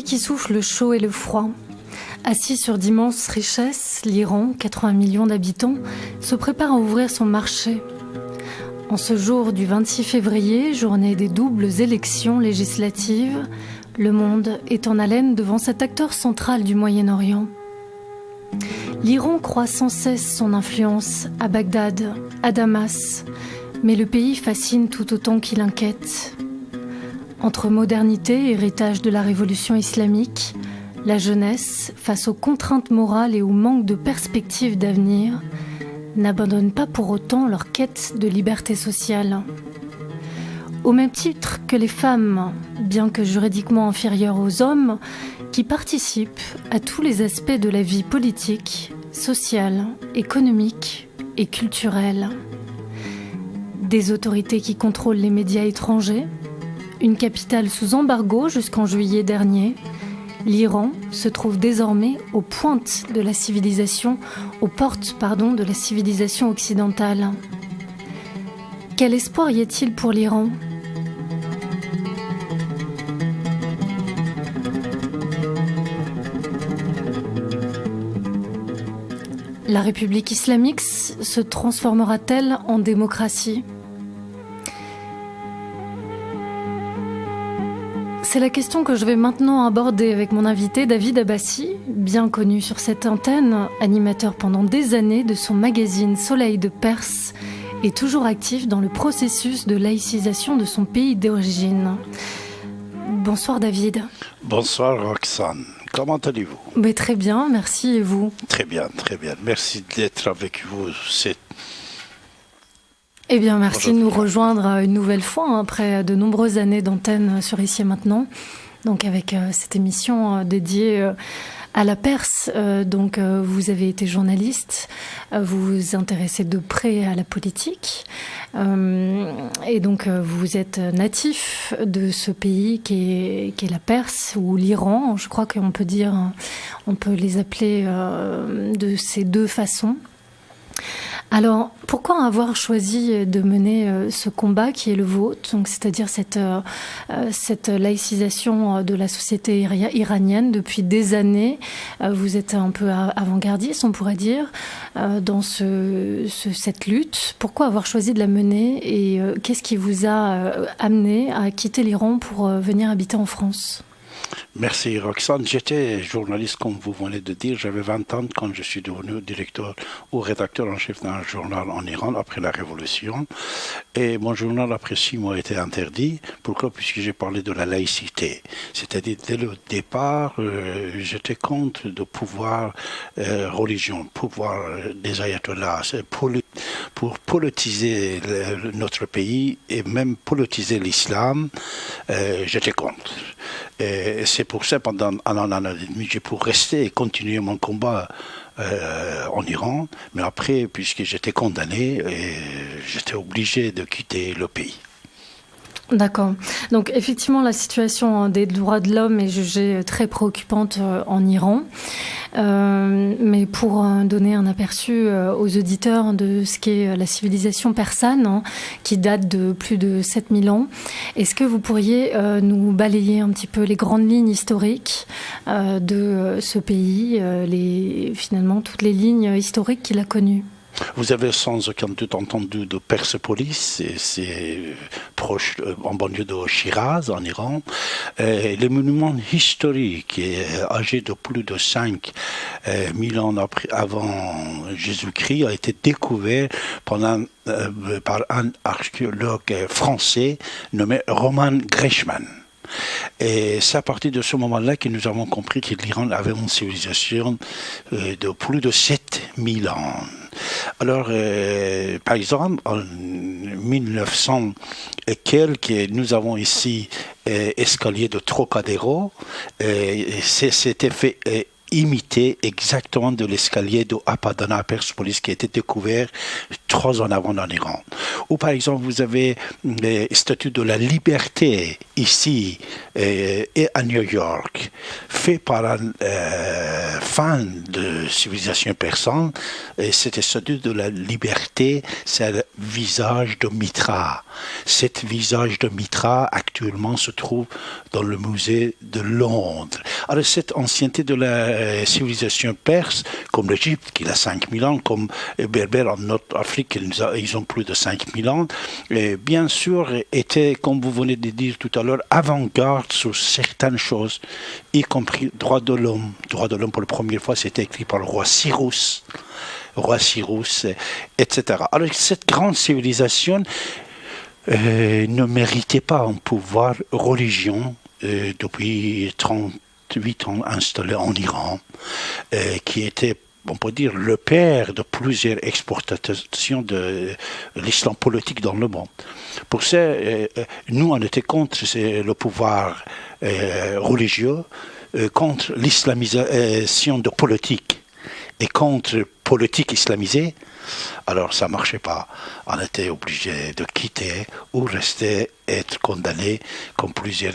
pays qui souffle le chaud et le froid. Assis sur d'immenses richesses, l'Iran, 80 millions d'habitants, se prépare à ouvrir son marché. En ce jour du 26 février, journée des doubles élections législatives, le monde est en haleine devant cet acteur central du Moyen-Orient. L'Iran croît sans cesse son influence à Bagdad, à Damas, mais le pays fascine tout autant qu'il inquiète. Entre modernité, héritage de la révolution islamique, la jeunesse, face aux contraintes morales et au manque de perspectives d'avenir, n'abandonne pas pour autant leur quête de liberté sociale. Au même titre que les femmes, bien que juridiquement inférieures aux hommes, qui participent à tous les aspects de la vie politique, sociale, économique et culturelle. Des autorités qui contrôlent les médias étrangers, une capitale sous embargo jusqu'en juillet dernier, l'Iran se trouve désormais aux portes de la civilisation occidentale. Quel espoir y a-t-il pour l'Iran ? La République islamique se transformera-t-elle en démocratie ? C'est la question que je vais maintenant aborder avec mon invité David Abbassi, bien connu sur cette antenne, animateur pendant des années de son magazine Soleil de Perse et toujours actif dans le processus de laïcisation de son pays d'origine. Bonsoir David. Bonsoir Roxane. Comment allez-vous ? Mais très bien, merci, et vous ? Très bien, très bien. Merci d'être avec vous. Eh bien, merci de nous rejoindre une nouvelle fois, après de nombreuses années d'antenne sur Ici et Maintenant. Donc, avec cette émission dédiée à la Perse. Vous avez été journaliste, vous vous intéressez de près à la politique. Et donc, vous êtes natif de ce pays qui est la Perse ou l'Iran. Je crois qu'on peut dire, on peut les appeler de ces deux façons. Alors, pourquoi avoir choisi de mener ce combat qui est le vôtre, donc c'est-à-dire cette laïcisation de la société iranienne depuis des années? Vous êtes un peu avant-gardiste, on pourrait dire, dans cette lutte. Pourquoi avoir choisi de la mener et qu'est-ce qui vous a amené à quitter l'Iran pour venir habiter en France ? Merci Roxane. J'étais journaliste comme vous venez de dire. J'avais 20 ans quand je suis devenu directeur ou rédacteur en chef d'un journal en Iran après la révolution. Et mon journal après 6 mois a été interdit. Pourquoi ? Puisque j'ai parlé de la laïcité. C'est-à-dire dès le départ, j'étais contre le pouvoir religion, pouvoir des ayatollahs, pour politiser notre pays et même politiser l'islam. J'étais contre. Et c'est pour ça, pendant un an et demi, j'ai pu rester et continuer mon combat en Iran. Mais après, puisque j'étais condamné, j'étais obligé de quitter le pays. D'accord. Donc effectivement, la situation des droits de l'homme est jugée très préoccupante en Iran. Mais pour donner un aperçu aux auditeurs de ce qu'est la civilisation persane, qui date de plus de 7000 ans, est-ce que vous pourriez nous balayer un petit peu les grandes lignes historiques de ce pays, finalement toutes les lignes historiques qu'il a connues ? Vous avez sans aucun doute entendu de Persépolis, c'est proche en banlieue de Shiraz, en Iran. Les monuments historiques, âgés de plus de 5000 ans avant Jésus-Christ, a été découvert par un archéologue français nommé Roman Greshman. Et c'est à partir de ce moment-là que nous avons compris que l'Iran avait une civilisation de plus de 7000 ans. Alors, par exemple, en 1900 et quelques, nous avons ici escalier de Trocadéro. C'était fait imiter exactement de l'escalier de Apadana à Persépolis qui a été découvert 3 ans avant en Iran. Ou par exemple, vous avez les statues de la liberté ici et à New York, fait par un fan de civilisation persane. Et cette statue de la liberté, c'est le visage de Mitra. Cet visage de Mitra actuellement se trouve dans le musée de Londres. Alors cette ancienneté de la civilisation perse, comme l'Égypte qui a 5000 ans, comme Berbère en Nord-Afrique, ils ont plus de 5000 ans, et bien sûr était, comme vous venez de dire tout à l'heure, avant-garde sur certaines choses, y compris droit de l'homme. Droit de l'homme pour la première fois, c'était écrit par le roi Cyrus, etc. Alors cette grande civilisation ne méritait pas un pouvoir religion depuis 38 ans installé en Iran, qui était, on peut dire, le père de plusieurs exportations de l'islam politique dans le monde. Pour ça, nous, on était contre le pouvoir religieux, contre l'islamisation de politique et contre politique islamisée. Alors ça ne marchait pas. On était obligé de quitter ou rester, être condamné comme plusieurs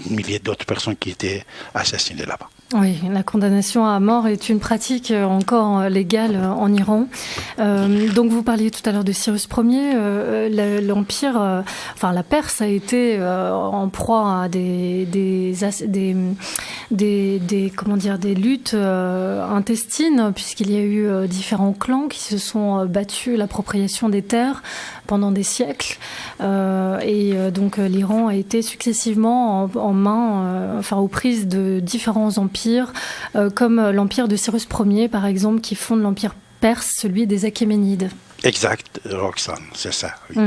milliers d'autres personnes qui étaient assassinées là-bas. Oui, la condamnation à mort est une pratique encore légale en Iran. Donc vous parliez tout à l'heure de Cyrus Ier. L'Empire, la Perse a été en proie à des luttes intestines, puisqu'il y a eu différents clans qui se sont battus l'appropriation des terres pendant des siècles. Donc l'Iran a été successivement aux prises de différents empires, comme l'empire de Cyrus Ier, par exemple, qui fonde l'empire perse, celui des Achéménides. Exact, Roxane, c'est ça. Oui.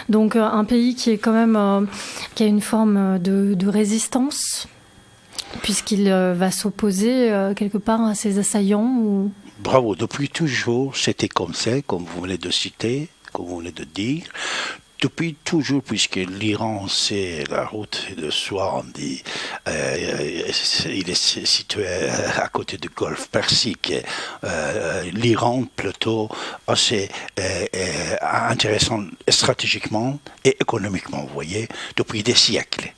Donc un pays qui est quand même qui a une forme de résistance, puisqu'il va s'opposer quelque part à ses assaillants. Ou... Bravo, depuis toujours, c'était comme ça, comme vous venez de citer, comme vous venez de dire. Depuis toujours, puisque l'Iran, c'est la route de soie, on dit, il est situé à côté du golfe Persique. L'Iran, plutôt, assez intéressant stratégiquement et économiquement, vous voyez, depuis des siècles.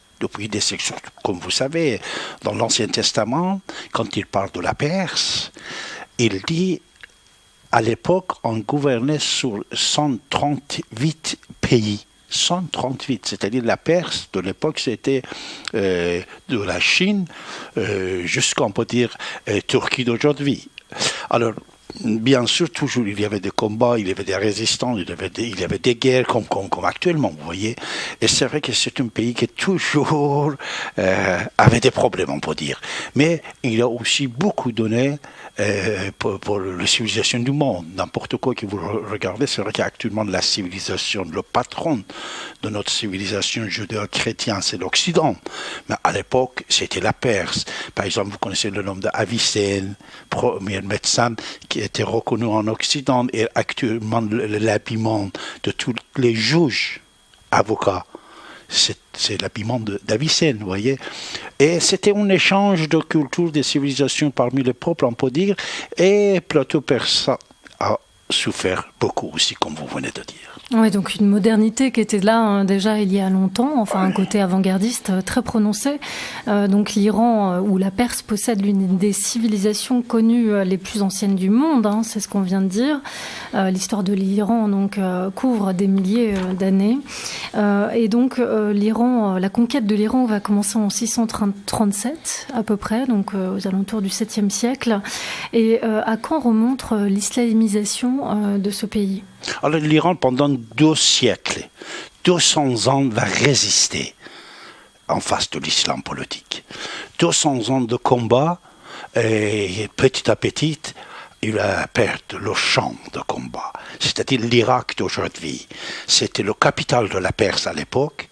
Comme vous savez, dans l'Ancien Testament, quand il parle de la Perse, il dit, à l'époque, on gouvernait sur 138 pays. 138, c'est-à-dire la Perse de l'époque, c'était de la Chine jusqu'à, on peut dire, Turquie d'aujourd'hui. Alors, bien sûr, toujours, il y avait des combats, il y avait des résistants, il y avait des guerres comme actuellement, vous voyez. Et c'est vrai que c'est un pays qui toujours avait des problèmes, on peut dire. Mais il a aussi beaucoup donné pour la civilisation du monde. N'importe quoi que vous regardez, c'est vrai qu'actuellement, la civilisation, le patron de notre civilisation judéo-chrétienne, c'est l'Occident. Mais à l'époque, c'était la Perse. Par exemple, vous connaissez le nom d'Avicenne, premier médecin qui était reconnu en Occident, et actuellement l'habillement de tous les juges, avocats. C'est l'habillement d'Avicenne, vous voyez. Et c'était un échange de culture, de civilisation parmi les peuples, on peut dire, et Plateau persan a souffert beaucoup aussi, comme vous venez de dire. Oui, donc une modernité qui était là déjà il y a longtemps, enfin un côté avant-gardiste très prononcé. Donc l'Iran ou la Perse possède l'une des civilisations connues les plus anciennes du monde, c'est ce qu'on vient de dire. L'histoire de l'Iran donc couvre des milliers d'années. Et donc l'Iran, la conquête de l'Iran va commencer en 637 à peu près, donc aux alentours du 7e siècle. Et à quand remonte l'islamisation de ce pays ? Alors l'Iran, pendant 2 siècles, 200 ans, va résister en face de l'islam politique. 200 ans de combat, et petit à petit, il va perdre le champ de combat. C'est-à-dire l'Irak d'aujourd'hui. C'était le capital de la Perse à l'époque.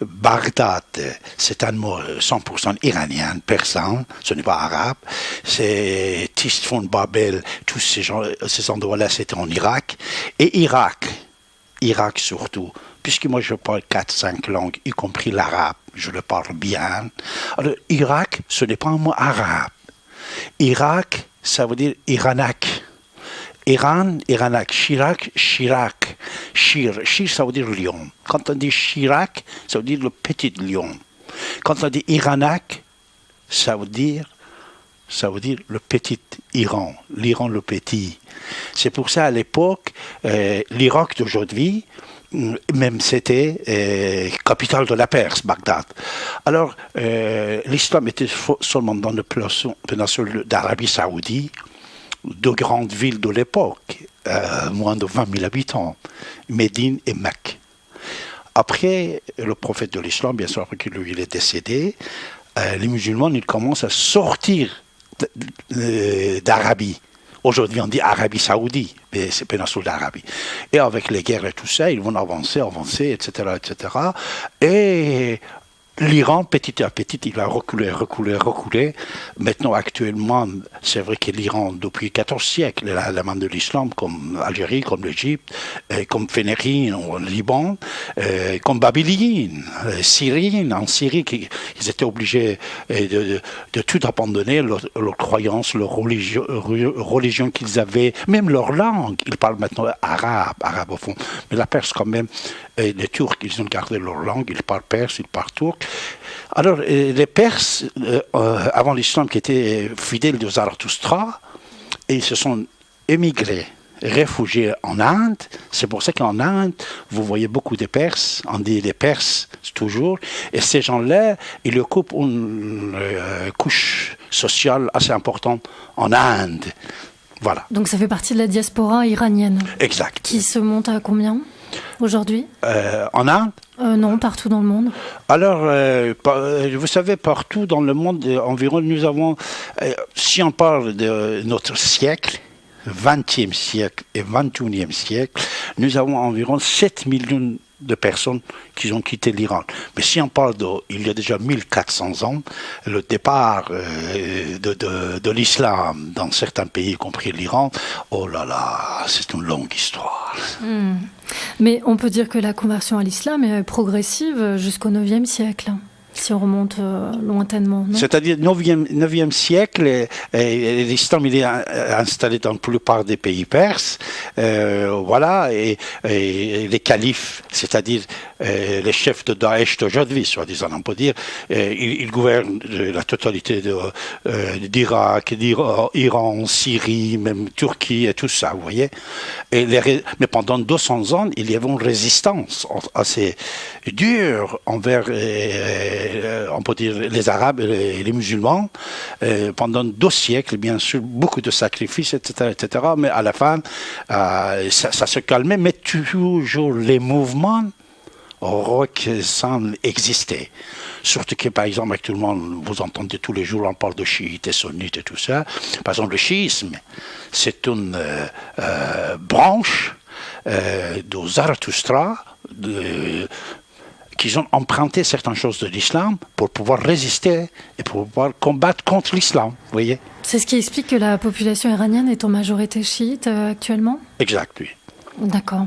Bagdad, c'est un mot 100% iranien, persan, ce n'est pas arabe. C'est Tisfon, Babel, tous ces endroits-là, c'était en Irak. Et Irak surtout, puisque moi je parle 4-5 langues, y compris l'arabe, je le parle bien. Alors, Irak, ce n'est pas un mot arabe. Irak, ça veut dire Iranak. Iran, Iranak. Chirac, Chirac. Shir, ça veut dire lion. Quand on dit Chirac, ça veut dire le petit lion. Quand on dit Iranak, ça veut dire le petit Iran, l'Iran le petit. C'est pour ça, à l'époque, l'Irak d'aujourd'hui même c'était capitale de la Perse, Bagdad. Alors, l'islam était seulement dans la péninsule d'Arabie Saoudite, deux grandes villes de l'époque, moins de 20 000 habitants, Médine et Mecque. Après, le prophète de l'islam, bien sûr, après que lui il est décédé, les musulmans, ils commencent à sortir d'Arabie. Aujourd'hui, on dit Arabie Saoudite, mais c'est péninsule d'Arabie. Et avec les guerres et tout ça, ils vont avancer, etc., etc. Et l'Iran, petit à petit, il va reculer. Maintenant, actuellement, c'est vrai que l'Iran, depuis 14 siècles, est la main de l'islam, comme Algérie, comme l'Égypte, comme Phénérine au Liban, comme Babylone, Syrie, en Syrie, ils étaient obligés de tout abandonner, leur croyance, leur religion qu'ils avaient, même leur langue. Ils parlent maintenant arabe au fond. Mais la Perse, quand même, les Turcs, ils ont gardé leur langue, ils parlent perse, ils parlent turc. Alors, les Perses, avant l'islam, qui étaient fidèles de Zarathustra, ils se sont émigrés, réfugiés en Inde. C'est pour ça qu'en Inde, vous voyez beaucoup de Perses, on dit les Perses toujours, et ces gens-là, ils occupent une couche sociale assez importante en Inde. Voilà. Donc ça fait partie de la diaspora iranienne. Exact. Qui se monte à combien aujourd'hui? En Inde? Non, partout dans le monde. Alors, vous savez, partout dans le monde, environ, nous avons, si on parle de notre siècle, 20e siècle et 21e siècle, nous avons environ 7 millions de personnes qui ont quitté l'Iran. Mais si on parle il y a déjà 1400 ans, le départ de l'islam dans certains pays, y compris l'Iran, oh là là, c'est une longue histoire. Mais on peut dire que la conversion à l'islam est progressive jusqu'au 9e siècle. Si on remonte lointainement, non? C'est-à-dire 9e siècle, l'islam il est installé dans la plupart des pays perses, voilà, et les califes, c'est-à-dire les chefs de Daesh d'aujourd'hui, soi-disant, on peut dire, ils gouvernent la totalité d'Irak, d'Iran, Syrie, même Turquie et tout ça, vous voyez. Mais pendant 200 ans, il y avait une résistance assez dure envers on peut dire les Arabes et les musulmans, pendant 2 siècles, bien sûr, beaucoup de sacrifices, etc. Mais à la fin, ça se calmait, mais toujours les mouvements semblent exister. Surtout que, par exemple, actuellement, vous entendez tous les jours, on parle de chiites et sunnites et tout ça. Par exemple, le chiisme, c'est une branche de Zarathustra, qui ont emprunté certaines choses de l'islam pour pouvoir résister et pour pouvoir combattre contre l'islam, vous voyez. C'est ce qui explique que la population iranienne est en majorité chiite actuellement? Exact, oui. D'accord.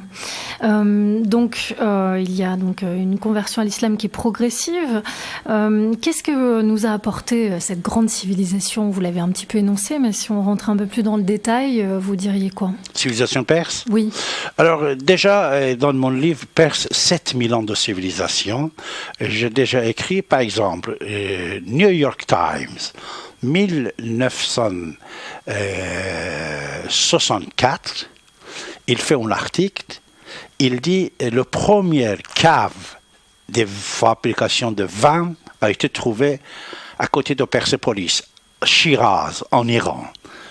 Donc, il y a donc une conversion à l'islam qui est progressive. Qu'est-ce que nous a apporté cette grande civilisation? Vous l'avez un petit peu énoncé, mais si on rentre un peu plus dans le détail, vous diriez quoi? Civilisation perse? Oui. Alors, déjà, dans mon livre Perse, 7000 ans de civilisation, j'ai déjà écrit, par exemple, New York Times, 1964, il fait un article, il dit le premier cave de fabrication de vin a été trouvé à côté de Persépolis, Shiraz, en Iran.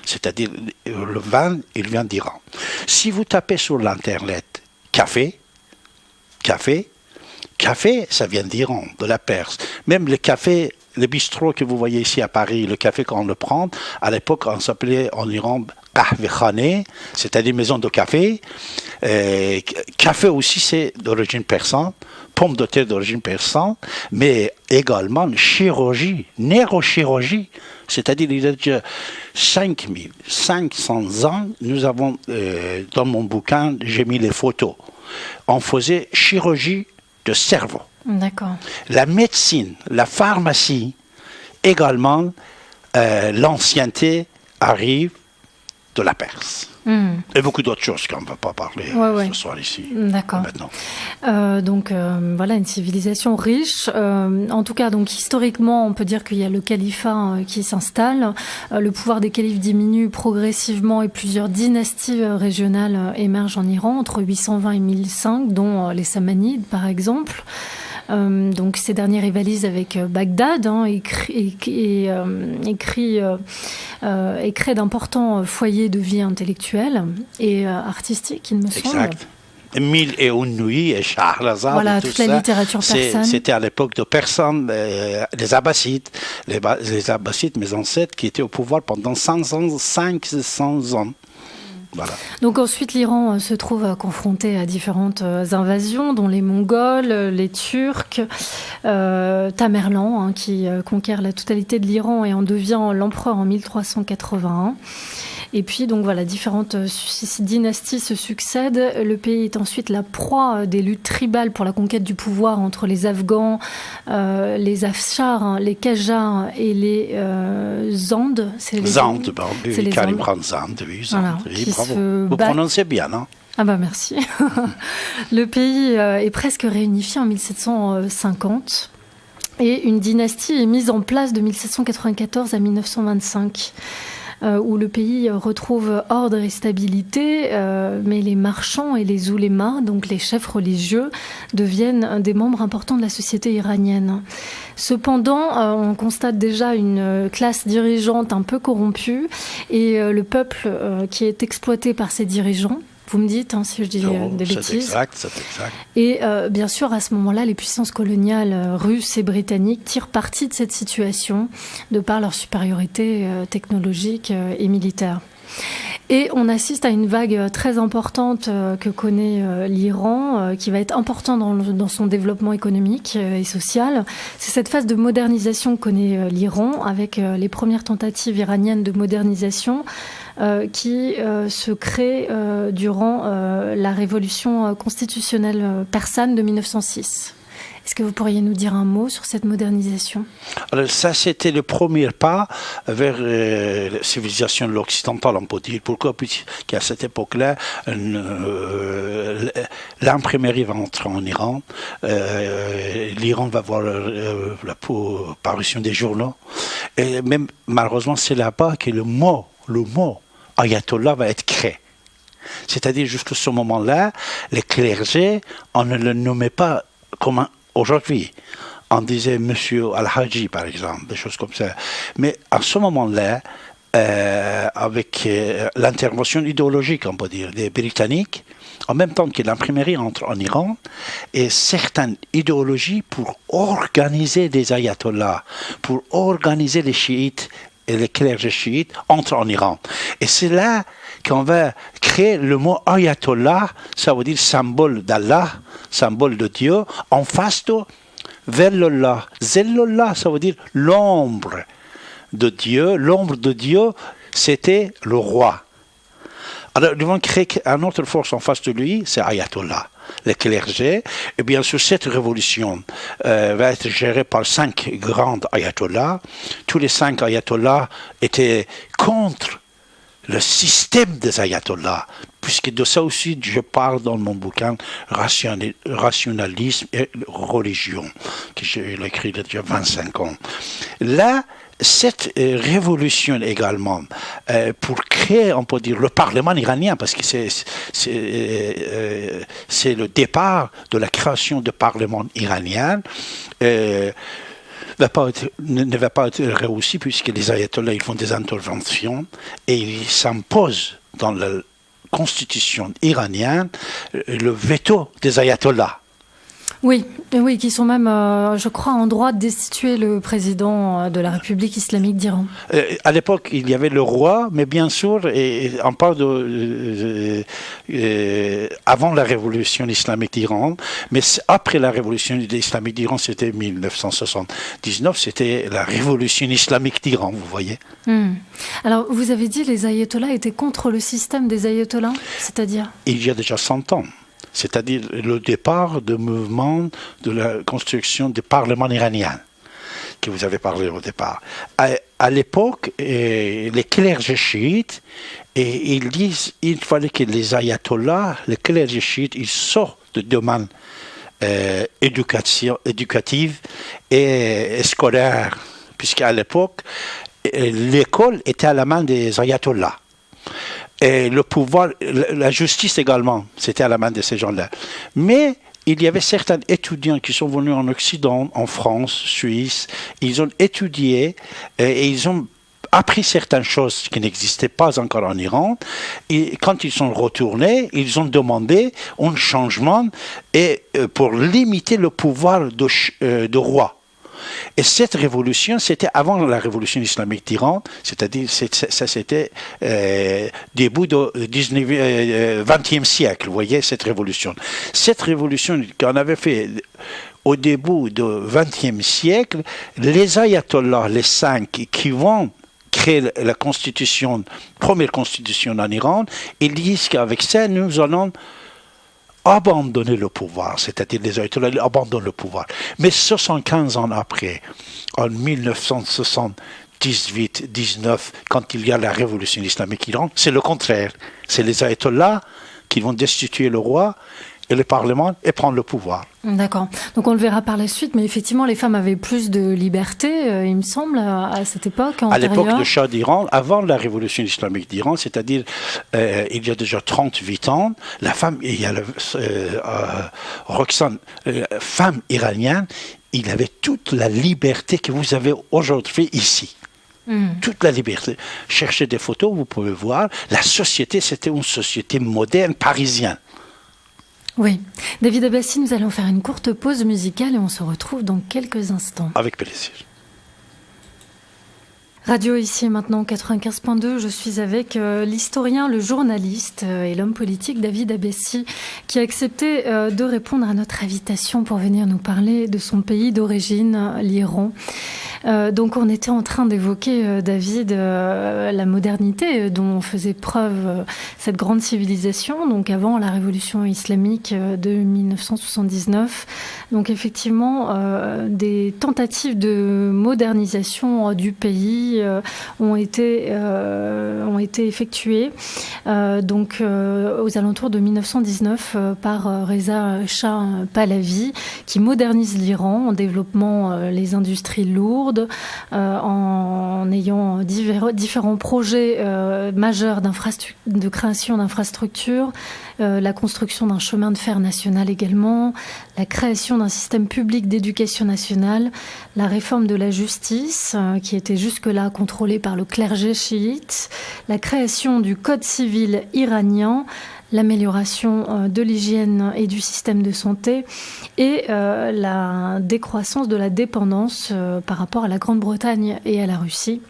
C'est-à-dire, le vin, il vient d'Iran. Si vous tapez sur l'Internet café, ça vient d'Iran, de la Perse. Même le café, le bistrot que vous voyez ici à Paris, le café qu'on le prend, à l'époque, on s'appelait en Iran Kahvekhane, c'est-à-dire maison de café. Café aussi, c'est d'origine persane, pomme de terre d'origine persane, mais également chirurgie, neurochirurgie. C'est-à-dire, il y a déjà 5500 ans, nous avons, dans mon bouquin, j'ai mis les photos. On faisait chirurgie de cerveau. D'accord. La médecine, la pharmacie, également, l'ancienneté arrive de la Perse. Et beaucoup d'autres choses qu'on ne va pas parler ce soir ici. D'accord. Maintenant. Voilà, une civilisation riche. En tout cas, donc historiquement, on peut dire qu'il y a le califat qui s'installe. Le pouvoir des califes diminue progressivement et plusieurs dynasties régionales émergent en Iran entre 820 et 1005, dont les Samanides, par exemple. Donc ces derniers rivalisent avec Bagdad et créent d'importants foyers de vie intellectuelle et artistique, il me semble. Exact. Mille et une nuits et Shahrazad. Voilà, et tout toute la littérature persane. C'était à l'époque de personnes, les Abbassides. Les Abbassides, mes ancêtres, qui étaient au pouvoir pendant 500 ans. Voilà. Donc ensuite, l'Iran se trouve confronté à différentes invasions, dont les Mongols, les Turcs, Tamerlan, qui conquiert la totalité de l'Iran et en devient l'empereur en 1381. Et puis, donc voilà, différentes dynasties se succèdent. Le pays est ensuite la proie des luttes tribales pour la conquête du pouvoir entre les Afghans, les Afshars, les Qajars et les Zandes. C'est les Zandes, oui, Karim Khan Zand, oui, Zand, oui, bravo. Vous prononcez bien, non? Ah bah merci. Le pays est presque réunifié en 1750. Et une dynastie est mise en place de 1794 à 1925. Où le pays retrouve ordre et stabilité, mais les marchands et les oulémas, donc les chefs religieux, deviennent des membres importants de la société iranienne. Cependant, on constate déjà une classe dirigeante un peu corrompue et le peuple qui est exploité par ces dirigeants. Vous me dites si je dis des bêtises. C'est exact. Et bien sûr, à ce moment-là, les puissances coloniales russes et britanniques tirent parti de cette situation de par leur supériorité technologique et militaire. Et on assiste à une vague très importante que connaît l'Iran, qui va être importante dans son développement économique et social. C'est cette phase de modernisation que connaît l'Iran, avec les premières tentatives iraniennes de modernisation qui se créent durant la révolution constitutionnelle persane de 1906. Est-ce que vous pourriez nous dire un mot sur cette modernisation? Alors ça, c'était le premier pas vers la civilisation occidentale, on peut dire. Pourquoi? Puisqu'à cette époque-là, l'imprimerie va entrer en Iran. L'Iran va voir la parution des journaux. Et même, malheureusement, c'est là-bas que le mot ayatollah va être créé. C'est-à-dire, jusqu'à ce moment-là, les clergés, on ne le nommait pas comme aujourd'hui. On disait Monsieur Al-Haji, par exemple, des choses comme ça. Mais à ce moment-là, avec l'intervention idéologique, on peut dire, des Britanniques, en même temps que l'imprimerie entre en Iran, et certaines idéologies pour organiser des ayatollahs, pour organiser les chiites et les clergés chiites entrent en Iran. Et c'est là qu'on va créer le mot ayatollah, ça veut dire symbole d'Allah, symbole de Dieu, en face de Zellullah. Zellullah, ça veut dire l'ombre de Dieu. L'ombre de Dieu, c'était le roi. Alors, ils vont créer une autre force en face de lui, c'est ayatollah. Les clergés, et bien sûr cette révolution va être gérée par 5 grands ayatollahs. Tous les 5 ayatollahs étaient contre le système des ayatollahs, puisque de ça aussi je parle dans mon bouquin Rationalisme et religion, que j'ai écrit il y a déjà 25 ans. Là, cette révolution également, pour créer, on peut dire, le Parlement iranien, parce que c'est le départ de la création du Parlement iranien, ne va pas être réussi, puisque les ayatollahs ils font des interventions et ils s'imposent dans la constitution iranienne le veto des ayatollahs. Oui, qui sont même, je crois, en droit de destituer le président de la République islamique d'Iran. À l'époque, il y avait le roi, mais bien sûr, et on parle avant la révolution islamique d'Iran, mais après la révolution islamique d'Iran, c'était 1979, c'était la révolution islamique d'Iran, vous voyez. Alors, vous avez dit les ayatollahs étaient contre le système des ayatollahs, c'est-à-dire? Il y a déjà 100 ans. C'est-à-dire le départ du mouvement de la construction du Parlement iranien, que vous avez parlé au départ. À l'époque, les clergés chiites, et ils disent il fallait que les ayatollahs, les clergés chiites, ils sortent de domaine éducative et scolaire, puisqu'à l'époque, l'école était à la main des ayatollahs. Et le pouvoir, la justice également, c'était à la main de ces gens-là. Mais il y avait certains étudiants qui sont venus en Occident, en France, Suisse, ils ont étudié et ils ont appris certaines choses qui n'existaient pas encore en Iran. Et quand ils sont retournés, ils ont demandé un changement et, pour limiter le pouvoir de roi. Et cette révolution, c'était avant la révolution islamique d'Iran, c'est-à-dire ça c'était début du 20e siècle, vous voyez, cette révolution. Cette révolution qu'on avait fait au début du 20e siècle, les ayatollahs, les 5 qui vont créer la constitution, première constitution en Iran, ils disent qu'avec ça, nous allons abandonner le pouvoir, c'est-à-dire les ayatollahs abandonnent le pouvoir. Mais 75 ans après, en 1978-19, quand il y a la révolution islamique d'Iran, c'est le contraire. C'est les ayatollahs qui vont destituer le roi et le Parlement et prendre le pouvoir. D'accord. Donc on le verra par la suite, mais effectivement, les femmes avaient plus de liberté, il me semble, à cette époque antérieure. À l'époque du Shah d'Iran, avant la révolution islamique d'Iran, c'est-à-dire il y a déjà 38 ans, la femme, il y a Roxane, femme iranienne, il avait toute la liberté que vous avez aujourd'hui ici. Toute la liberté. Cherchez des photos, vous pouvez voir. La société, c'était une société moderne, parisienne. Oui. David Abbassi, nous allons faire une courte pause musicale et on se retrouve dans quelques instants. Avec plaisir. Radio ici et maintenant 95.2, je suis avec l'historien, le journaliste et l'homme politique David Abbassi qui a accepté de répondre à notre invitation pour venir nous parler de son pays d'origine, l'Iran. Donc on était en train d'évoquer, David, la modernité dont faisait preuve cette grande civilisation, donc avant la révolution islamique de 1979. Donc effectivement, des tentatives de modernisation du pays ont été effectuées aux alentours de 1919 par Reza Shah Pahlavi qui modernise l'Iran en développant les industries lourdes, en ayant différents projets majeurs de création d'infrastructures, la construction d'un chemin de fer national également, la création d'un système public d'éducation nationale, la réforme de la justice qui était jusque-là contrôlée par le clergé chiite, la création du code civil iranien, l'amélioration de l'hygiène et du système de santé et la décroissance de la dépendance par rapport à la Grande-Bretagne et à la Russie.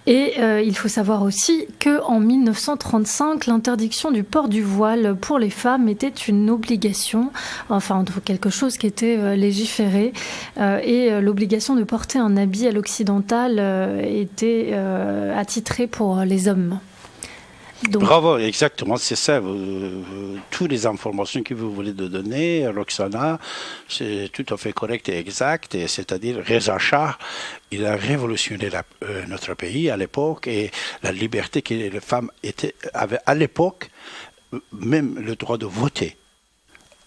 Et il faut savoir aussi qu'en 1935, l'interdiction du port du voile pour les femmes était une obligation, enfin quelque chose qui était légiféré, et l'obligation de porter un habit à l'occidental était attitrée pour les hommes. Donc. Bravo, exactement, c'est ça. Toutes les informations que vous voulez donner, Roxana, c'est tout à fait correct et exact. Et c'est-à-dire, Reza Shah, il a révolutionné notre pays à l'époque et la liberté que les femmes avaient à l'époque, même le droit de voter.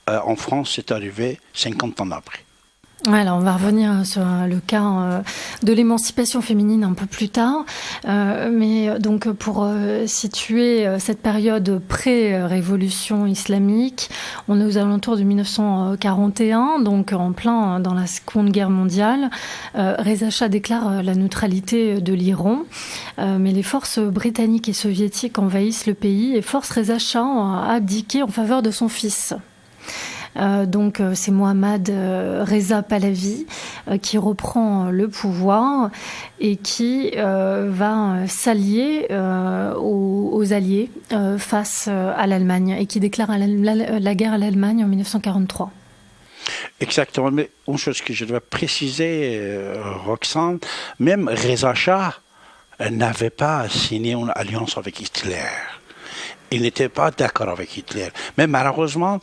En France, c'est arrivé 50 ans après. Alors, on va revenir sur le cas de l'émancipation féminine un peu plus tard. Mais donc, pour situer cette période pré-révolution islamique, on est aux alentours de 1941, donc en plein dans la Seconde Guerre mondiale. Reza Shah déclare la neutralité de l'Iran, mais les forces britanniques et soviétiques envahissent le pays et forcent Reza Shah à abdiquer en faveur de son fils. Donc c'est Mohammad Reza Pahlavi qui reprend le pouvoir et qui va s'allier aux alliés face à l'Allemagne et qui déclare la guerre à l'Allemagne en 1943. Exactement, mais une chose que je dois préciser, Roxane, même Reza Shah n'avait pas signé une alliance avec Hitler. Il n'était pas d'accord avec Hitler. Mais malheureusement,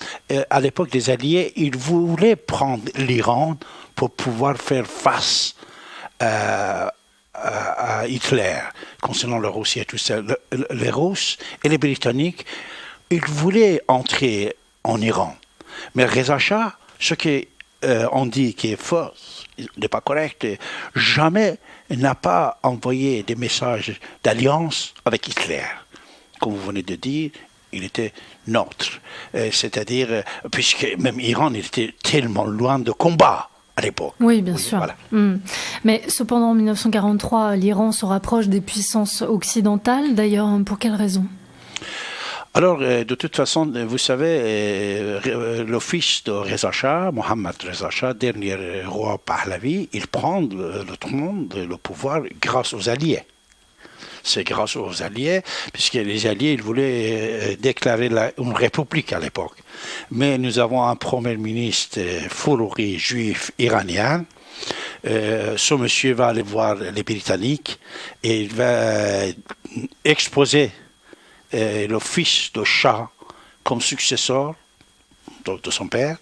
à l'époque des Alliés, ils voulaient prendre l'Iran pour pouvoir faire face à Hitler, concernant la Russie et tout ça. Les Russes et les Britanniques, ils voulaient entrer en Iran. Mais Reza Shah, ce qu'on dit qui est faux, n'est pas correct, jamais n'a pas envoyé des messages d'alliance avec Hitler. Comme vous venez de dire, il était neutre. C'est-à-dire, puisque même Iran était tellement loin de combat à l'époque. Oui, bien sûr. Voilà. Mais cependant, en 1943, l'Iran se rapproche des puissances occidentales. D'ailleurs, pour quelle raison ? Alors, de toute façon, vous savez, le fils de Reza Shah, Mohammad Reza Shah, dernier roi Pahlavi, il prend le trône, le pouvoir grâce aux Alliés. C'est grâce aux Alliés, puisque les Alliés, ils voulaient déclarer une république à l'époque. Mais nous avons un premier ministre Fourouri, juif iranien. Ce monsieur va aller voir les Britanniques et il va exposer le fils de Shah comme successeur de son père,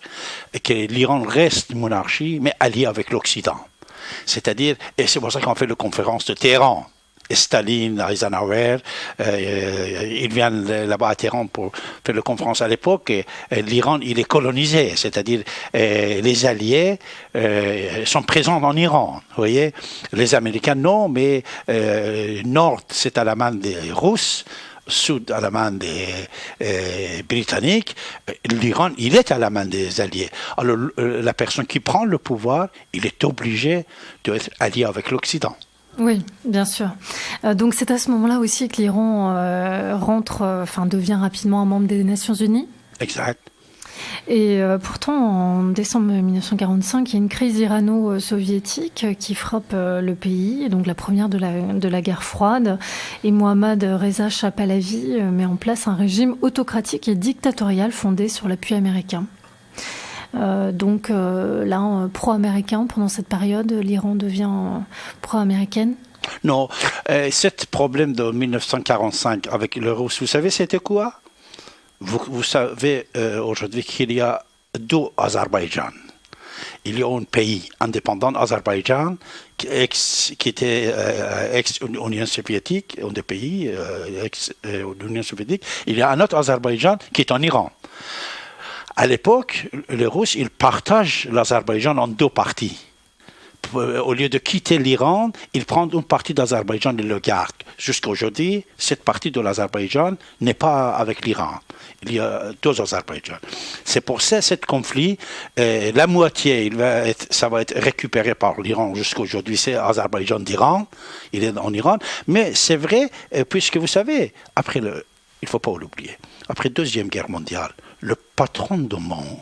et que l'Iran reste une monarchie, mais alliée avec l'Occident. C'est-à-dire, et c'est pour ça qu'on fait la conférence de Téhéran. Et Staline, Eisenhower, ils viennent là-bas à Téhéran pour faire la conférence à l'époque, et l'Iran, il est colonisé, c'est-à-dire les Alliés sont présents en Iran, vous voyez. Les Américains, non, mais Nord, c'est à la main des Russes, Sud à la main des Britanniques, l'Iran, il est à la main des Alliés. Alors, la personne qui prend le pouvoir, il est obligé d'être allié avec l'Occident. Oui, bien sûr. Donc, c'est à ce moment-là aussi que l'Iran devient rapidement un membre des Nations Unies. Exact. Et pourtant, en décembre 1945, il y a une crise irano-soviétique qui frappe le pays, donc la première de la guerre froide. Et Mohammad Reza Shah Pahlavi met en place un régime autocratique et dictatorial fondé sur l'appui américain. Pro-américain, pendant cette période, l'Iran devient pro-américaine. Non, ce problème de 1945 avec les Russes, vous savez, c'était quoi ? Vous savez aujourd'hui qu'il y a deux Azerbaïdjan. Il y a un pays indépendant, Azerbaïdjan, qui était ex-Union soviétique, un des pays ex-Union soviétique. Il y a un autre Azerbaïdjan qui est en Iran. À l'époque, les Russes, ils partagent l'Azerbaïdjan en deux parties. Au lieu de quitter l'Iran, ils prennent une partie d'Azerbaïdjan et le gardent. Jusqu'à aujourd'hui, cette partie de l'Azerbaïdjan n'est pas avec l'Iran. Il y a deux Azerbaïdjan. C'est pour ça, ce conflit, la moitié, ça va être récupéré par l'Iran jusqu'à aujourd'hui. C'est Azerbaïdjan d'Iran, il est en Iran. Mais c'est vrai, puisque vous savez, il ne faut pas l'oublier, après la Deuxième Guerre mondiale, le patron du monde,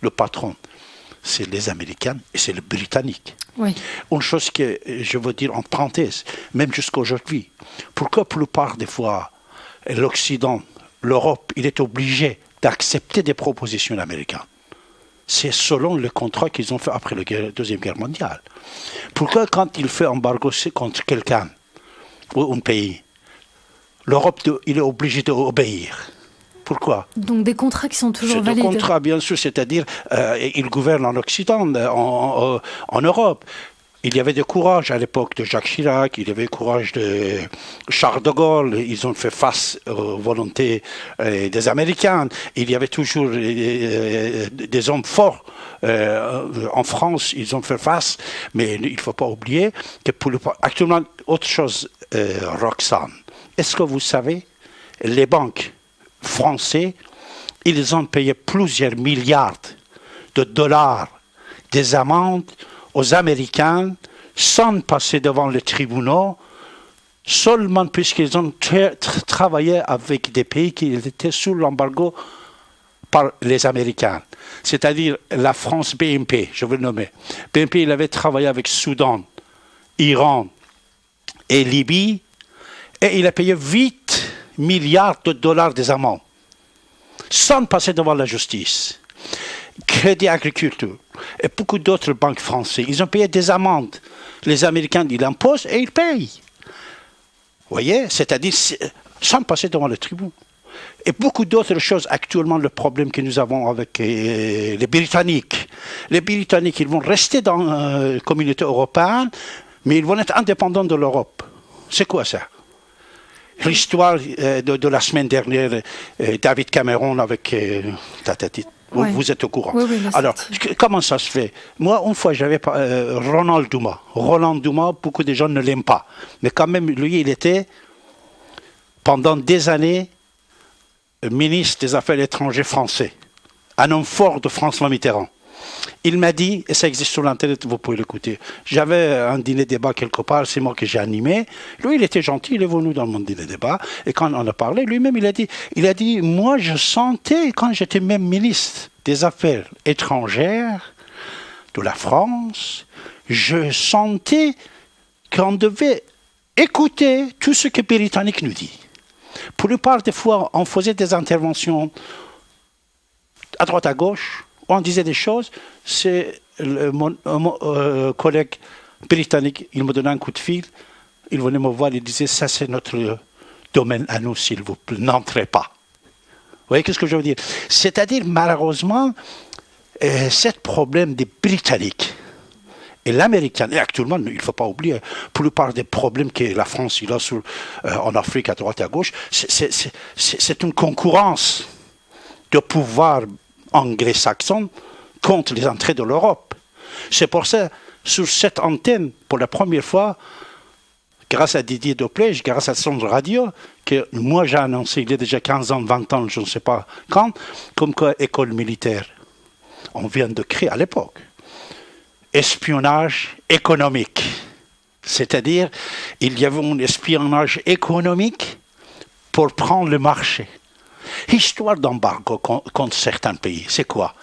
le patron, c'est les Américains et c'est les Britanniques. Oui. Une chose que je veux dire en parenthèse, même jusqu'à aujourd'hui, pourquoi la plupart des fois, l'Occident, l'Europe, il est obligé d'accepter des propositions américaines? C'est selon le contrat qu'ils ont fait après la Deuxième Guerre mondiale. Pourquoi quand il fait embargo contre quelqu'un ou un pays, l'Europe, il est obligé d'obéir? Pourquoi ? Donc des contrats qui sont toujours valides. Des contrats, bien sûr, c'est-à-dire ils gouvernent en Occident, en Europe. Il y avait du courage à l'époque de Jacques Chirac, il y avait du courage de Charles de Gaulle, ils ont fait face aux volontés des Américains. Il y avait toujours des hommes forts. En France, ils ont fait face, mais il ne faut pas oublier que actuellement, autre chose, Roxane, est-ce que vous savez, les banques français, ils ont payé plusieurs milliards de dollars des amendes aux Américains sans passer devant les tribunaux, seulement puisqu'ils ont travaillé avec des pays qui étaient sous l'embargo par les Américains. C'est-à-dire la France BNP, je veux le nommer. BNP, il avait travaillé avec Soudan, Iran et Libye, et il a payé 8 milliards de dollars des amendes, sans passer devant la justice. Crédit Agriculture et beaucoup d'autres banques françaises, ils ont payé des amendes. Les Américains, ils imposent et ils payent. Vous voyez, c'est-à-dire sans passer devant le tribunal. Et beaucoup d'autres choses. Actuellement, le problème que nous avons avec les Britanniques. Les Britanniques, ils vont rester dans la communauté européenne, mais ils vont être indépendants de l'Europe. C'est quoi ça? L'histoire de la semaine dernière, David Cameron avec vous êtes au courant. Oui, alors, comment ça se fait? Moi, une fois, j'avais Ronald Dumas. Ronald Dumas, beaucoup de gens ne l'aiment pas. Mais quand même, lui, il était, pendant des années, ministre des Affaires étrangères français. Un homme fort de François Mitterrand. Il m'a dit, et ça existe sur l'Internet, vous pouvez l'écouter, j'avais un dîner-débat quelque part, c'est moi que j'ai animé. Lui, il était gentil, il est venu dans mon dîner-débat. Et quand on a parlé, lui-même, il a dit, moi, je sentais, quand j'étais même ministre des Affaires étrangères de la France, je sentais qu'on devait écouter tout ce que les Britanniques nous disent. Pour la plupart des fois, on faisait des interventions à droite, à gauche, on disait des choses, c'est mon collègue britannique, il me donnait un coup de fil, il venait me voir, il disait, ça c'est notre domaine à nous, s'il vous plaît, n'entrez pas. Vous voyez ce que je veux dire? C'est-à-dire, malheureusement, ce problème des Britanniques et l'Américain, et actuellement, il ne faut pas oublier, pour la plupart des problèmes que la France a en Afrique, à droite et à gauche, c'est une concurrence de pouvoir anglo-saxon contre les entrées de l'Europe. C'est pour ça, sur cette antenne, pour la première fois, grâce à Didier Doplège, grâce à son radio, que moi j'ai annoncé il y a déjà 15 ans, 20 ans, je ne sais pas quand, comme quoi école militaire. On vient de créer à l'époque. Espionnage économique. C'est-à-dire, il y avait un espionnage économique pour prendre le marché. Histoire d'embargo contre certains pays, c'est quoi?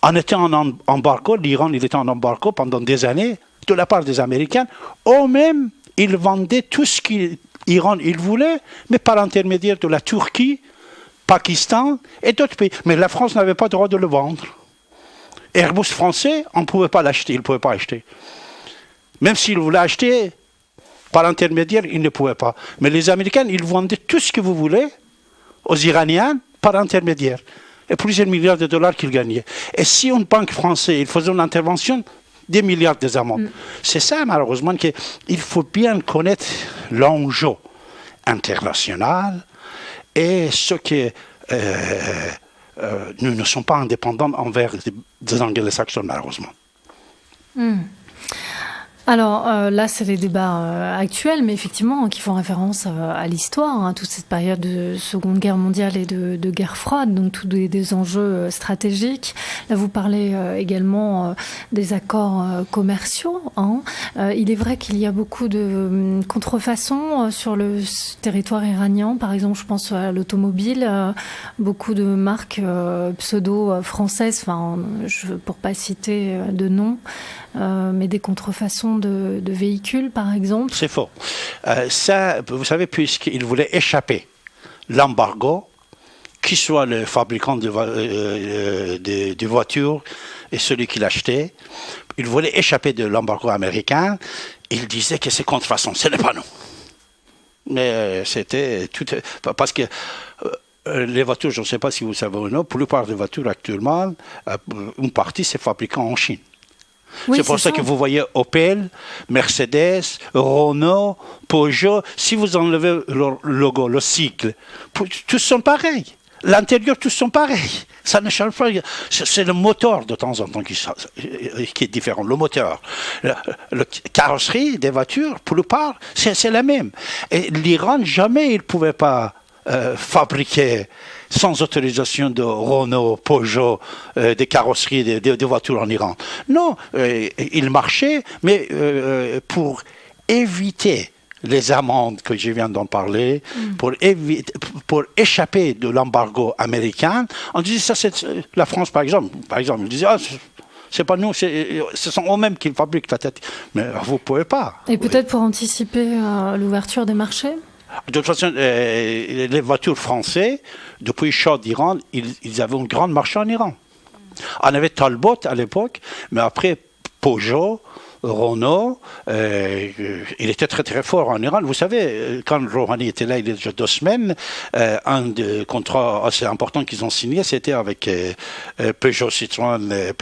On était en embargo, l'Iran il était en embargo pendant des années, de la part des Américains, eux-mêmes, ils vendaient tout ce qu'Iran il voulait, mais par l'intermédiaire de la Turquie, Pakistan et d'autres pays. Mais la France n'avait pas le droit de le vendre. Airbus français, on ne pouvait pas l'acheter, il ne pouvait pas acheter. Même s'il voulait acheter, par l'intermédiaire, il ne pouvait pas. Mais les Américains, ils vendaient tout ce que vous voulez aux Iraniens par intermédiaire. Et plusieurs milliards de dollars qu'ils gagnaient. Et si une banque française faisait une intervention, des milliards des amendes. C'est ça, malheureusement, qu'il faut bien connaître l'enjeu international et ce que nous ne sommes pas indépendants envers des anglo-saxons, malheureusement. Alors là, c'est les débats actuels, mais effectivement, qui font référence à l'histoire, toute cette période de Seconde Guerre mondiale et de guerre froide, donc tous des enjeux stratégiques. Là, vous parlez également des accords commerciaux. Il est vrai qu'il y a beaucoup de contrefaçons sur le territoire iranien. Par exemple, je pense à l'automobile, beaucoup de marques pseudo-françaises, pour pas citer de nom, mais des contrefaçons de véhicules, par exemple. C'est faux. Ça, vous savez, puisqu'ils voulaient échapper l'embargo, qui soit le fabricant de voitures et celui qui l'achetait, ils voulaient échapper de l'embargo américain. Ils disaient que c'est contrefaçon, ce n'est pas nous. Mais c'était tout... Parce que les voitures, je ne sais pas si vous savez ou non, pour la plupart des voitures actuellement, une partie c'est fabriqué en Chine. Oui, c'est pour ça que vous voyez Opel, Mercedes, Renault, Peugeot. Si vous enlevez le logo, le cycle, tous sont pareils. L'intérieur, tous sont pareils. Ça ne change pas. C'est le moteur de temps en temps qui est différent. Le moteur. La carrosserie des voitures, pour la plupart, c'est la même. Et l'Iran, jamais il ne pouvait pas fabriquer sans autorisation de Renault, Peugeot, des carrosseries, des voitures en Iran. Non, il marchait, mais pour éviter les amendes que je viens d'en parler, pour échapper de l'embargo américain, on disait ça, c'est la France par exemple. Par exemple, ils disaient c'est pas nous, ce sont eux-mêmes qui fabriquent la tête. Mais vous ne pouvez pas. Et peut-être pour anticiper l'ouverture des marchés? De toute façon, les voitures françaises, depuis Shah d'Iran, ils avaient une grande marché en Iran. On avait Talbot à l'époque, mais après Peugeot, Renault, il était très très fort en Iran. Vous savez, quand Rouhani était là il y a déjà 2 semaines, un des contrats assez importants qu'ils ont signé, c'était avec Peugeot Citroën,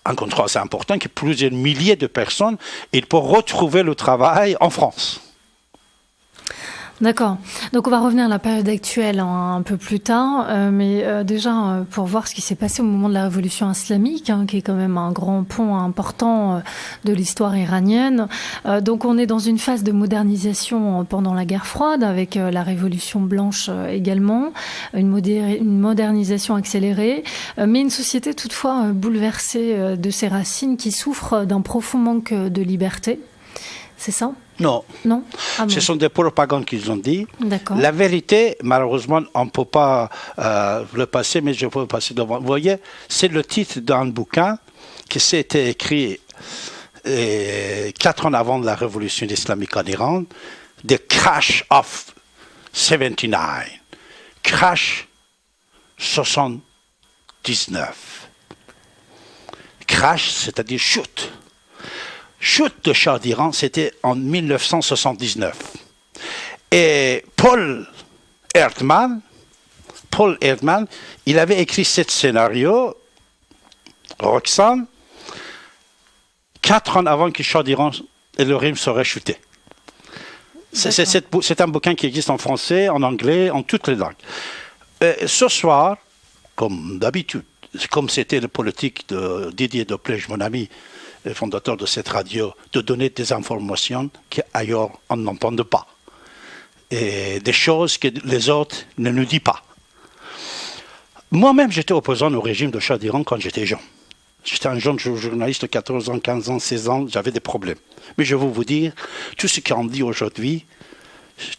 un contrat assez important qui plusieurs milliers de personnes, ils peuvent retrouver le travail en France. D'accord. Donc on va revenir à la période actuelle un peu plus tard, mais déjà pour voir ce qui s'est passé au moment de la révolution islamique, qui est quand même un grand pont important de l'histoire iranienne. Donc on est dans une phase de modernisation pendant la guerre froide, avec la révolution blanche également, une modernisation accélérée, mais une société toutefois bouleversée de ses racines, qui souffre d'un profond manque de liberté. C'est ça ? Non. Non. Ah bon. Ce sont des propagandes qu'ils ont dit. D'accord. La vérité, malheureusement, on ne peut pas le passer, mais je peux le passer devant. Vous voyez, c'est le titre d'un bouquin qui s'est écrit 4 ans avant la révolution islamique en Iran, The Crash of 79. Crash 79. Crash, c'est-à-dire chute. Chute de Shah d'Iran, c'était en 1979. Et Paul Erdman, il avait écrit ce scénario, Roxane, 4 ans avant que Shah d'Iran et le régime serait chuté. C'est un bouquin qui existe en français, en anglais, en toutes les langues. Ce soir, comme d'habitude, comme c'était la politique de Didier Deplège, mon ami, le fondateur de cette radio, de donner des informations qu'ailleurs on n'entend pas. Et des choses que les autres ne nous disent pas. Moi-même, j'étais opposant au régime de Shah d'Iran quand j'étais jeune. J'étais un jeune journaliste de 14 ans, 15 ans, 16 ans, j'avais des problèmes. Mais je vais vous dire, tout ce qu'on dit aujourd'hui,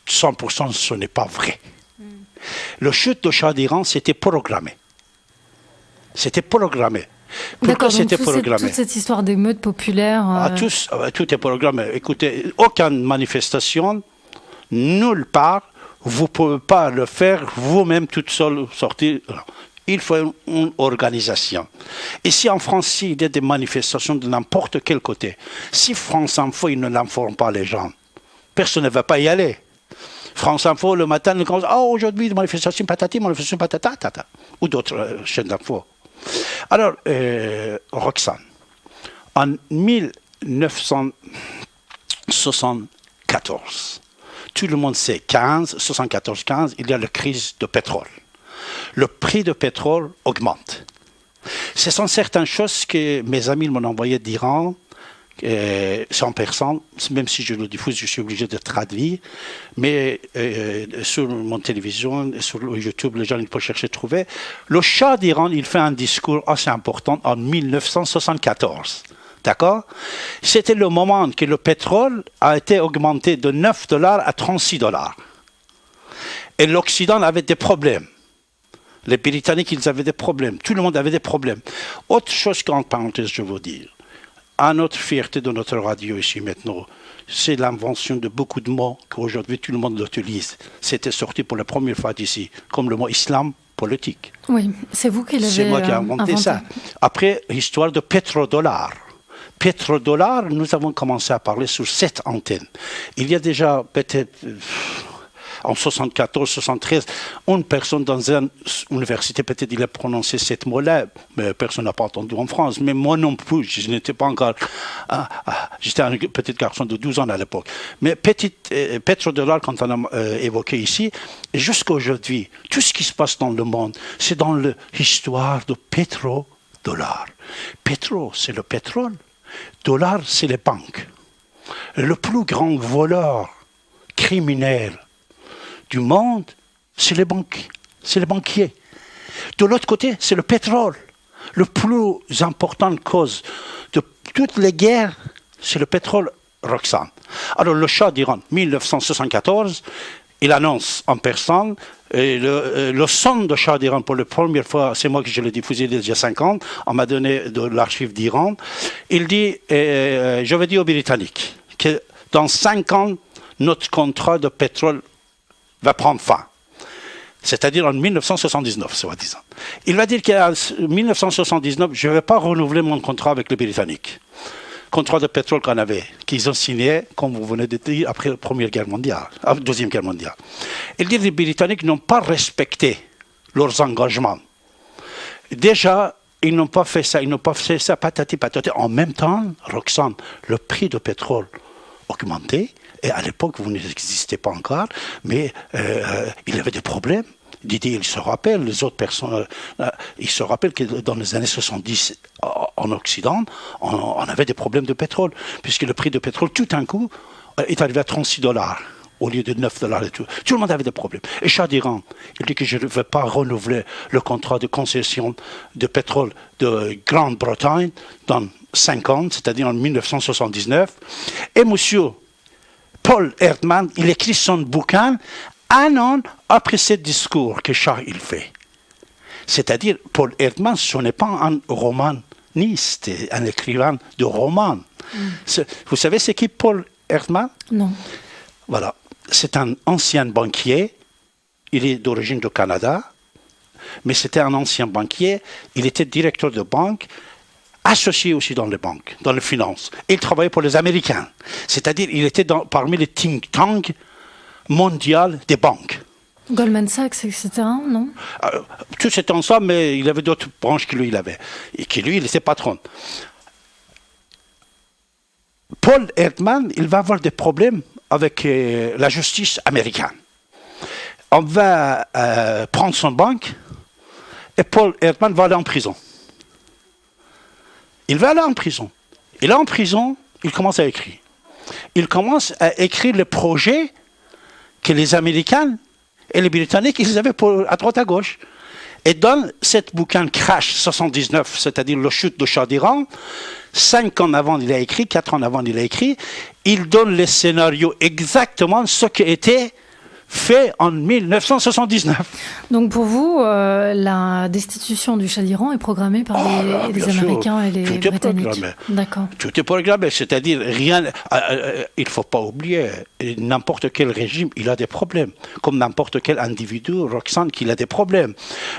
100% ce n'est pas vrai. Le chute de Shah d'Iran, c'était programmé. C'était programmé. D'accord, donc toute cette histoire d'émeutes populaires... Tout est programmé. Écoutez, aucune manifestation, nulle part, vous ne pouvez pas le faire vous-même toute seule sortir. Il faut une organisation. Ici en France, il y a des manifestations de n'importe quel côté. Si France Info, il ne l'informe pas les gens, personne ne va pas y aller. France Info, le matin, ils commencent, aujourd'hui, manifestation patati, manifestation patata, tata, ou d'autres chaînes d'info. Alors, Roxane, en 1974, tout le monde sait, 74-15, il y a la crise de pétrole. Le prix de pétrole augmente. Ce sont certaines choses que mes amis m'ont envoyé d'Iran, 100%, même si je le diffuse, je suis obligé de traduire. Mais sur mon télévision et sur YouTube, les gens ils peuvent chercher à trouver. Le Shah d'Iran, il fait un discours assez important en 1974. D'accord ? C'était le moment que le pétrole a été augmenté de $9 à $36. Et l'Occident avait des problèmes. Les Britanniques, ils avaient des problèmes. Tout le monde avait des problèmes. Autre chose qu'en parenthèse, je veux dire. À notre fierté de notre radio ici maintenant, c'est l'invention de beaucoup de mots qu'aujourd'hui tout le monde l'utilise. C'était sorti pour la première fois d'ici, comme le mot islam politique. Oui, c'est vous qui l'avez C'est moi qui ai inventé ça. Après, histoire de pétrodollar. Pétrodollar, nous avons commencé à parler sur cette antenne. Il y a déjà peut-être... En 74, 73, une personne dans une université, peut-être il a prononcé ce mot-là, mais personne n'a pas entendu en France. Mais moi non plus, je n'étais pas encore... j'étais un petit garçon de 12 ans à l'époque. Mais pétrodollar, quand on a évoqué ici, et jusqu'à aujourd'hui, tout ce qui se passe dans le monde, c'est dans l'histoire de pétrodollar. Pétro, c'est le pétrole. Dollar, c'est les banques. Le plus grand voleur criminel du monde, c'est les banques, c'est les banquiers. De l'autre côté, c'est le pétrole. Le plus importante cause de toutes les guerres, c'est le pétrole, Roxane. Alors le Shah d'Iran, 1974, il annonce en personne, et le son de Shah d'Iran pour la première fois, c'est moi que je l'ai diffusé il y a 5 ans, on m'a donné de l'archive d'Iran, il dit, je vais dire aux Britanniques, que dans 5 ans, notre contrat de pétrole va prendre fin. c'est-à-dire en 1979, soi-disant. Il va dire qu'en 1979, je ne vais pas renouveler mon contrat avec les Britanniques. Contrat de pétrole qu'on avait, qu'ils ont signé, comme vous venez de dire, après la Deuxième Guerre mondiale. Il dit que les Britanniques n'ont pas respecté leurs engagements. Déjà, ils n'ont pas fait ça, patati patati. En même temps, Roxane, le prix du pétrole augmentait, et à l'époque, vous n'existez pas encore, mais il y avait des problèmes. Didier, il se rappelle, les autres personnes, ils se rappellent que dans les années 70, en Occident, on avait des problèmes de pétrole, puisque le prix du pétrole, tout d'un coup, est arrivé à $36 au lieu de $9 et tout. Tout le monde avait des problèmes. Et Shah d'Iran, il dit que je ne veux pas renouveler le contrat de concession de pétrole de Grande-Bretagne dans 5 ans, c'est-à-dire en 1979. Et monsieur Paul Erdman, il écrit son bouquin un an après ce discours que Shah il fait. C'est-à-dire, Paul Erdman, ce n'est pas un romaniste, un écrivain de romans. Vous savez c'est qui Paul Erdman? Non. Voilà. C'est un ancien banquier. Il est d'origine du Canada. Mais c'était un ancien banquier. Il était directeur de banque, associé aussi dans les banques, dans les finances. Et il travaillait pour les Américains. C'est-à-dire, il était parmi les think tanks mondiaux des banques. Goldman Sachs, etc., non? Tout c'était ensemble, mais il avait d'autres branches que lui, il avait. Et qui lui, il était patron. Paul Erdman, il va avoir des problèmes avec la justice américaine. On va prendre son banque et Paul Erdman va aller en prison. Il va aller en prison. Et là, en prison, il commence à écrire. Il commence à écrire le projet que les Américains et les Britanniques, ils avaient à droite à gauche. Et dans cette bouquin Crash 79, c'est-à-dire le chute de Shah d'Iran, 5 ans avant il a écrit, 4 ans avant il a écrit, il donne les scénarios exactement ce qui était fait en 1979. Donc pour vous, la destitution du Shah d'Iran est programmée par les Américains et les Britanniques. D'accord. Tout est programmé, c'est-à-dire rien. Il ne faut pas oublier, n'importe quel régime, il a des problèmes. Comme n'importe quel individu, Roxane, qu'il a des problèmes.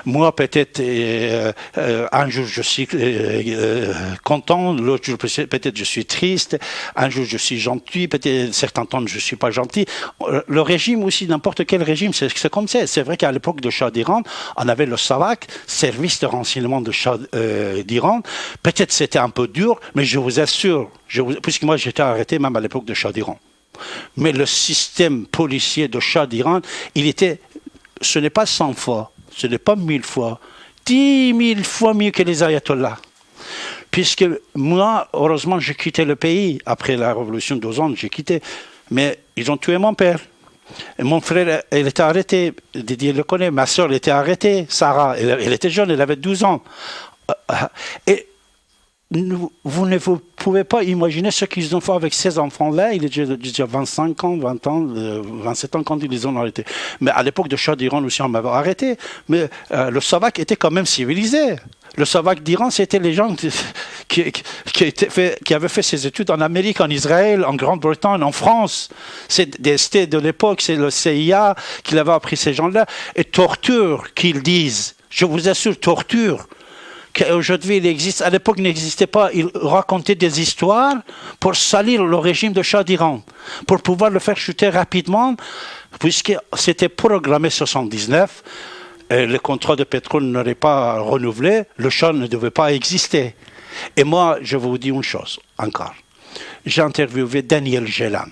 Moi, peut-être, un jour je suis content, l'autre jour peut-être je suis triste, un jour je suis gentil, peut-être certains temps je ne suis pas gentil. Le régime aussi, n'importe quel régime, c'est comme ça. C'est vrai qu'à l'époque de Shah d'Iran, on avait le SAVAK, service de renseignement de Shah d'Iran. Peut-être c'était un peu dur, mais je vous assure, puisque moi j'étais arrêté même à l'époque de Shah d'Iran. Mais le système policier de Shah d'Iran, ce n'est pas 100 fois, ce n'est pas 1000 fois, 10 000 fois mieux que les ayatollahs. Puisque moi, heureusement, j'ai quitté le pays. Après la révolution de 12 ans, j'ai quitté. Mais ils ont tué mon père. Et mon frère, elle était arrêté. Didier le connaît. Ma soeur, elle était arrêtée. Sarah, elle était jeune, elle avait 12 ans. Et vous ne pouvez pas imaginer ce qu'ils ont fait avec ces enfants-là. Il était déjà 25 ans, 20 ans, 27 ans quand ils les ont arrêtés. Mais à l'époque de Shah d'Iran aussi, on m'avait arrêté. Mais le SAVAK était quand même civilisé. Le SAVAK d'Iran, c'était les gens qui avaient fait ses études en Amérique, en Israël, en Grande-Bretagne, en France. C'était de l'époque, c'est le CIA qui avait appris ces gens-là. Et torture, qu'ils disent, je vous assure, torture, qu'aujourd'hui il existe, à l'époque il n'existait pas, ils racontaient des histoires pour salir le régime de Shah d'Iran, pour pouvoir le faire chuter rapidement, puisque c'était programmé 79. Le contrat de pétrole n'aurait pas renouvelé, le Shah ne devait pas exister. Et moi, je vous dis une chose encore. J'ai interviewé Daniel Gélan,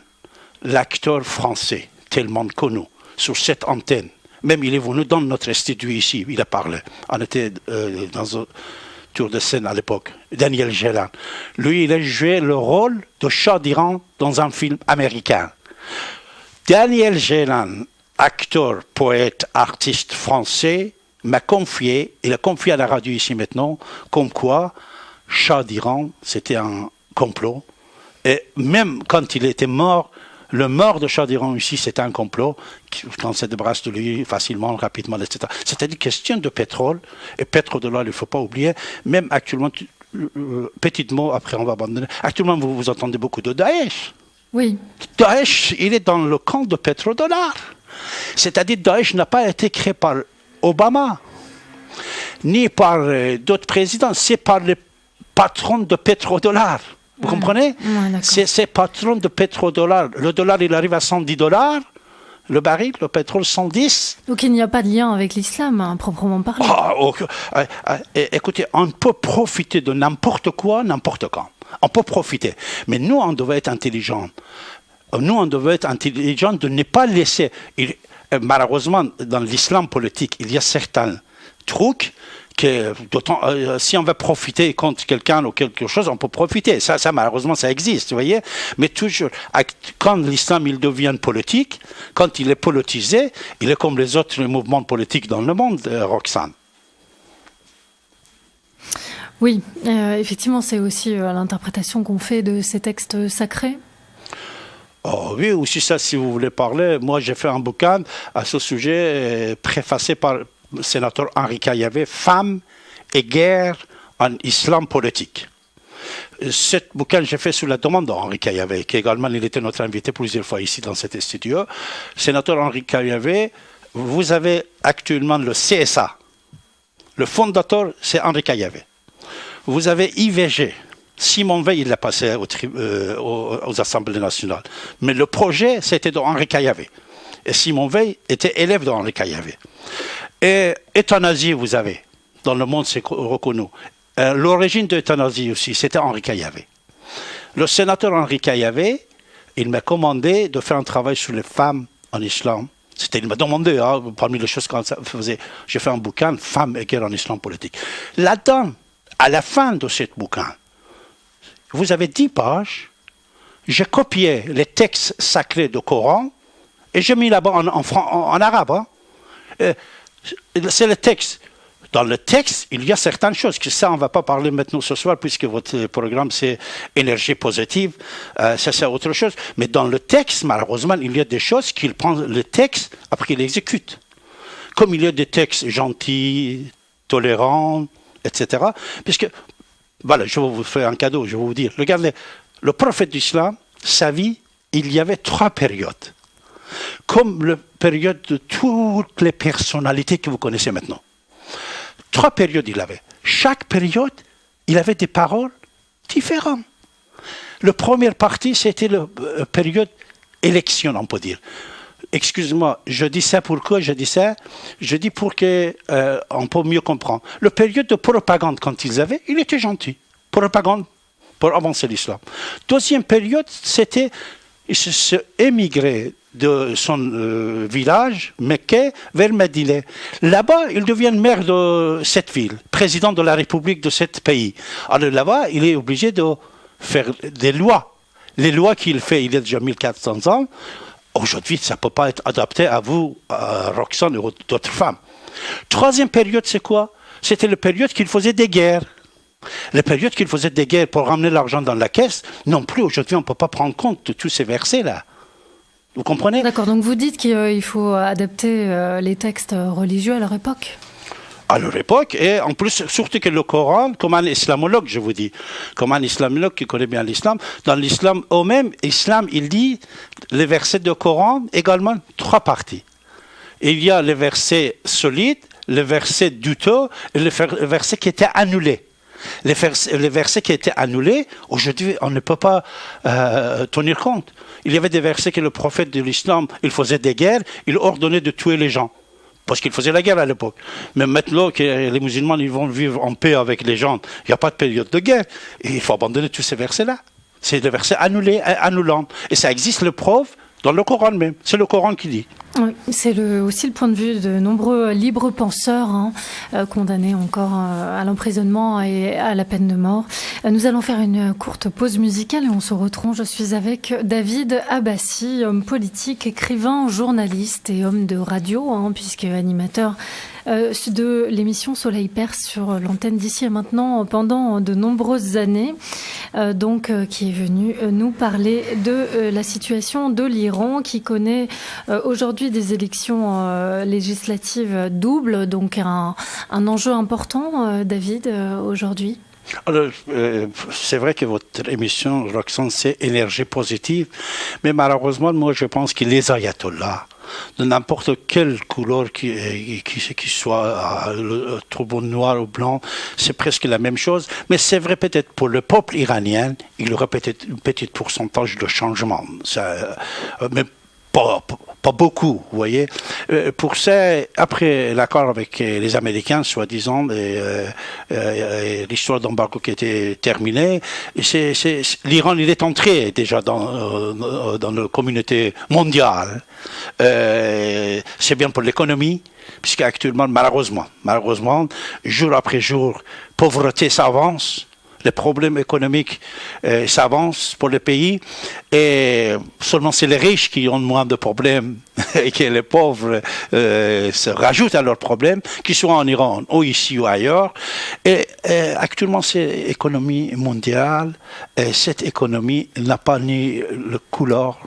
l'acteur français, tellement connu, sur cette antenne. Même il est venu dans notre studio ici, il a parlé. On était dans un tour de scène à l'époque. Daniel Gélan. Lui, il a joué le rôle de Shah d'Iran dans un film américain. Daniel Gélan, acteur, poète, artiste français, m'a confié, il a confié à la radio ici maintenant, comme quoi Shah d'Iran, c'était un complot. Et même quand il était mort, le mort de Shah d'Iran ici, c'était un complot, quand se débarrasse de lui facilement, rapidement, etc. C'était une question de pétrole, et pétrodollar, il ne faut pas oublier, même actuellement, petit mot, après on va abandonner, actuellement vous entendez beaucoup de Daesh. Oui. Daesh, il est dans le camp de pétrodollar. C'est-à-dire Daesh n'a pas été créé par Obama, ni par d'autres présidents, c'est par les patrons de pétrodollars. Vous comprenez? C'est ces patrons de pétrodollars. Le dollar, il arrive à $110. Le baril, le pétrole, 110. Donc il n'y a pas de lien avec l'islam, hein, proprement parlé. Écoutez, on peut profiter de n'importe quoi, n'importe quand. On peut profiter. Mais nous, on devait être intelligents. Nous, on devait être intelligents de ne pas laisser... malheureusement, dans l'islam politique, il y a certains trucs que, si on veut profiter contre quelqu'un ou quelque chose, on peut profiter. Ça, malheureusement, ça existe, vous voyez. Mais toujours, quand l'islam il devient politique, quand il est politisé, il est comme les autres mouvements politiques dans le monde, Roxane. Oui, effectivement, c'est aussi l'interprétation qu'on fait de ces textes sacrés. Oh, oui, aussi ça, si vous voulez parler. Moi, j'ai fait un bouquin à ce sujet, préfacé par le sénateur Henri Caillavet, Femmes et guerre en islam politique. Ce bouquin, j'ai fait sous la demande d'Henri Caillavet, qui également, il était notre invité plusieurs fois ici dans cet studio. Sénateur Henri Caillavet, vous avez actuellement le CSA. Le fondateur, c'est Henri Caillavet. Vous avez IVG. Simon Veil, il l'a passé aux Assemblées nationales. Mais le projet, c'était d'Henri Caillavet. Et Simon Veil était élève d'Henri Caillavet. Et euthanasie, vous avez. Dans le monde, c'est reconnu. L'origine de l'euthanasie aussi, c'était Henri Caillavet. Le sénateur Henri Caillavet, il m'a commandé de faire un travail sur les femmes en islam. Il m'a demandé, parmi les choses qu'on faisait, j'ai fait un bouquin, Femmes et guerre en islam politique. Là-dedans, à la fin de ce bouquin, vous avez 10 pages, j'ai copié les textes sacrés du Coran et j'ai mis là-bas en arabe. C'est le texte. Dans le texte, il y a certaines choses, que ça, on ne va pas parler maintenant ce soir, puisque votre programme, c'est énergie positive, ça, c'est autre chose. Mais dans le texte, malheureusement, il y a des choses qu'il prend le texte, après il exécute. Comme il y a des textes gentils, tolérants, etc. Puisque, voilà, je vais vous faire un cadeau, je vais vous dire. Regardez, le prophète d'Islam, sa vie, il y avait 3 périodes. Comme la période de toutes les personnalités que vous connaissez maintenant. 3 périodes il avait. Chaque période, il avait des paroles différentes. La première partie, c'était la période élection, on peut dire. Excuse-moi, je dis ça pourquoi je dis ça? Je dis pour qu'on peut mieux comprendre. La période de propagande, quand ils avaient, il était gentil. Propagande pour avancer l'islam. Deuxième période, c'était il s'est émigré de son village, Mecque, vers Médine. Là-bas, il devient maire de cette ville, président de la République de ce pays. Alors là-bas, il est obligé de faire des lois. Les lois qu'il fait, il y a déjà 1400 ans, aujourd'hui, ça ne peut pas être adapté à vous, à Roxane ou d'autres femmes. Troisième période, c'est quoi? C'était la période qu'il faisait des guerres. La période qu'il faisait des guerres pour ramener l'argent dans la caisse, non plus, aujourd'hui, on ne peut pas prendre compte de tous ces versets-là. Vous comprenez? D'accord, donc vous dites qu'il faut adapter les textes religieux à leur époque? À leur époque, et en plus, surtout que le Coran, comme un islamologue, je vous dis, comme un islamologue qui connaît bien l'islam, dans l'islam eux-mêmes, l'islam, il dit les versets du Coran, également 3 parties. Il y a les versets solides, les versets douteux, et les versets qui étaient annulés. Les versets qui étaient annulés, aujourd'hui, on ne peut pas tenir compte. Il y avait des versets que le prophète de l'islam, il faisait des guerres, il ordonnait de tuer les gens. Parce qu'il faisait la guerre à l'époque. Mais maintenant que les musulmans ils vont vivre en paix avec les gens, il n'y a pas de période de guerre. Et il faut abandonner tous ces versets-là. C'est des versets annulés, annulants. Et ça existe le preuve dans le Coran même. C'est le Coran qui dit. Oui, c'est aussi le point de vue de nombreux libres penseurs condamnés encore à l'emprisonnement et à la peine de mort. Nous allons faire une courte pause musicale et on se retrouve. Je suis avec David Abbassi, homme politique, écrivain, journaliste et homme de radio, puisque animateur de l'émission Soleil Perse sur l'antenne d'Ici et Maintenant pendant de nombreuses années, qui est venu nous parler de la situation de l'Iran qui connaît aujourd'hui des élections législatives doubles, donc un enjeu important, David, aujourd'hui. Alors, c'est vrai que votre émission, Roxane, c'est énergie positive, mais malheureusement, moi, je pense que les ayatollahs, de n'importe quelle couleur qui soit, le turban noir ou blanc, c'est presque la même chose. Mais c'est vrai peut-être pour le peuple iranien, il y aurait peut-être un petit pourcentage de changement. Mais pas beaucoup, vous voyez. Pour ça, après l'accord avec les Américains, soi-disant, l'histoire d'embargo qui était terminée, l'Iran, il est entré déjà dans la communauté mondiale. C'est bien pour l'économie, puisque actuellement, malheureusement, jour après jour, pauvreté s'avance. Les problèmes économiques s'avancent pour le pays et seulement c'est les riches qui ont moins de problèmes et que les pauvres se rajoutent à leurs problèmes, qu'ils soient en Iran ou ici ou ailleurs. Et actuellement, c'est l'économie mondiale. Et cette économie n'a pas ni le couleur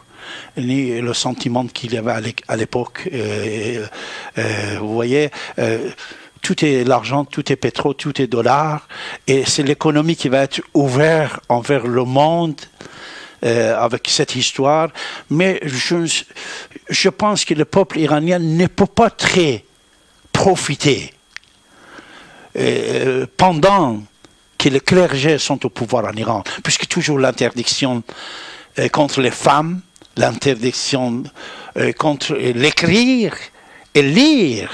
ni le sentiment qu'il y avait à l'époque. Vous voyez, tout est l'argent, tout est pétrole, tout est dollar, et c'est l'économie qui va être ouverte envers le monde avec cette histoire. Mais je pense que le peuple iranien ne peut pas très profiter pendant que les clergés sont au pouvoir en Iran, puisque toujours l'interdiction contre les femmes, l'interdiction contre l'écrire et lire,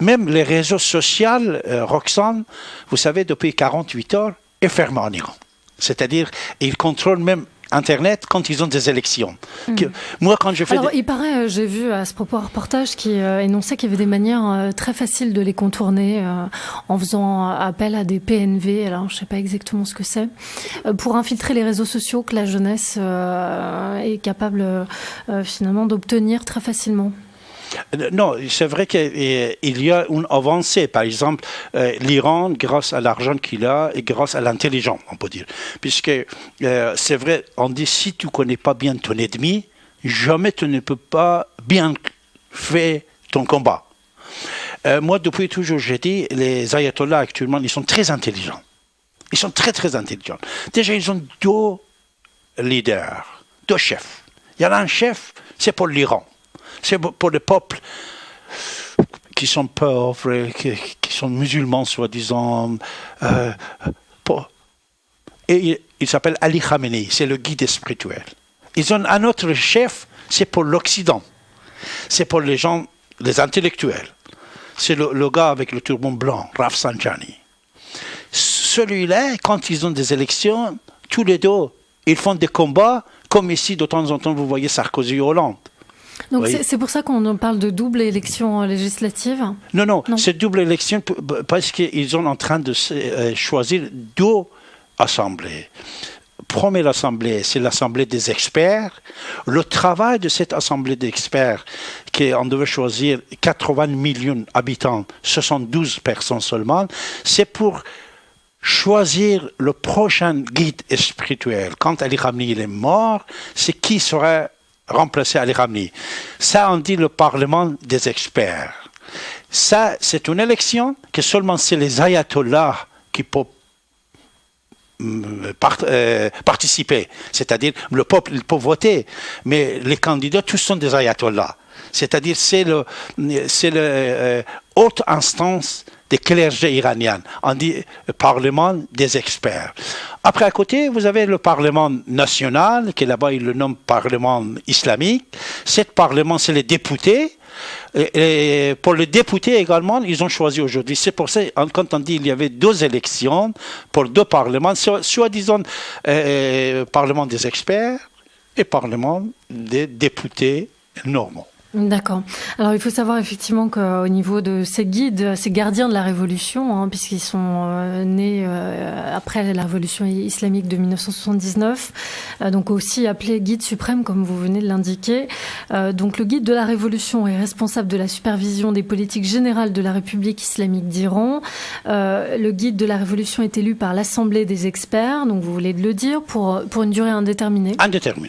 même les réseaux sociaux, Roxane, vous savez, depuis 48 heures, est fermé en Iran. C'est-à-dire, ils contrôlent même Internet quand ils ont des élections. Moi, quand je fais il paraît, j'ai vu à ce propos un reportage qui énonçait qu'il y avait des manières très faciles de les contourner en faisant appel à des PNV, alors je ne sais pas exactement ce que c'est, pour infiltrer les réseaux sociaux que la jeunesse est capable finalement d'obtenir très facilement. Non, c'est vrai qu'il y a une avancée. Par exemple, l'Iran, grâce à l'argent qu'il a et grâce à l'intelligence, on peut dire. Puisque c'est vrai, on dit si tu ne connais pas bien ton ennemi, jamais tu ne peux pas bien faire ton combat. Moi, depuis toujours, j'ai dit, les ayatollahs actuellement, ils sont très intelligents. Ils sont très, très intelligents. Déjà, ils ont deux leaders, deux chefs. Il y en a un chef, c'est pour l'Iran. C'est pour les peuples qui sont pauvres, qui sont musulmans, soi-disant. Et il s'appelle Ali Khamenei, c'est le guide spirituel. Ils ont un autre chef, c'est pour l'Occident. C'est pour les gens, les intellectuels. C'est le gars avec le turban blanc, Rafsanjani. Celui-là, quand ils ont des élections, tous les deux, ils font des combats, comme ici, de temps en temps, vous voyez Sarkozy et Hollande. Donc c'est pour ça qu'on parle de double élection législative ? Non, c'est double élection parce qu'ils sont en train de choisir deux assemblées. Première assemblée, c'est l'assemblée des experts. Le travail de cette assemblée d'experts, qu'on devait choisir 80 millions d'habitants, 72 personnes seulement, c'est pour choisir le prochain guide spirituel. Quand Ali Khamenei est mort, c'est qui sera remplacer Ali Khamenei. Ça, on dit le Parlement des experts. Ça, c'est une élection que seulement c'est les ayatollahs qui peuvent participer. C'est-à-dire, le peuple, il peut voter, mais les candidats, tous sont des ayatollahs. C'est-à-dire, c'est le haute instance des clergés iraniens. On dit Parlement des experts. Après, à côté, vous avez le Parlement national, qui là-bas, ils le nomment Parlement islamique. Ce Parlement, c'est les députés. Et pour les députés également, ils ont choisi aujourd'hui. C'est pour ça, quand on dit qu'il y avait deux élections pour deux parlements, soi-disant Parlement des experts et Parlement des députés normaux. D'accord. Alors il faut savoir effectivement qu'au niveau de ces guides, ces gardiens de la Révolution, puisqu'ils sont nés après la Révolution islamique de 1979, donc aussi appelés guides suprêmes comme vous venez de l'indiquer. Donc le guide de la Révolution est responsable de la supervision des politiques générales de la République islamique d'Iran. Le guide de la Révolution est élu par l'Assemblée des experts, donc vous voulez le dire, pour une durée indéterminée. Indéterminée.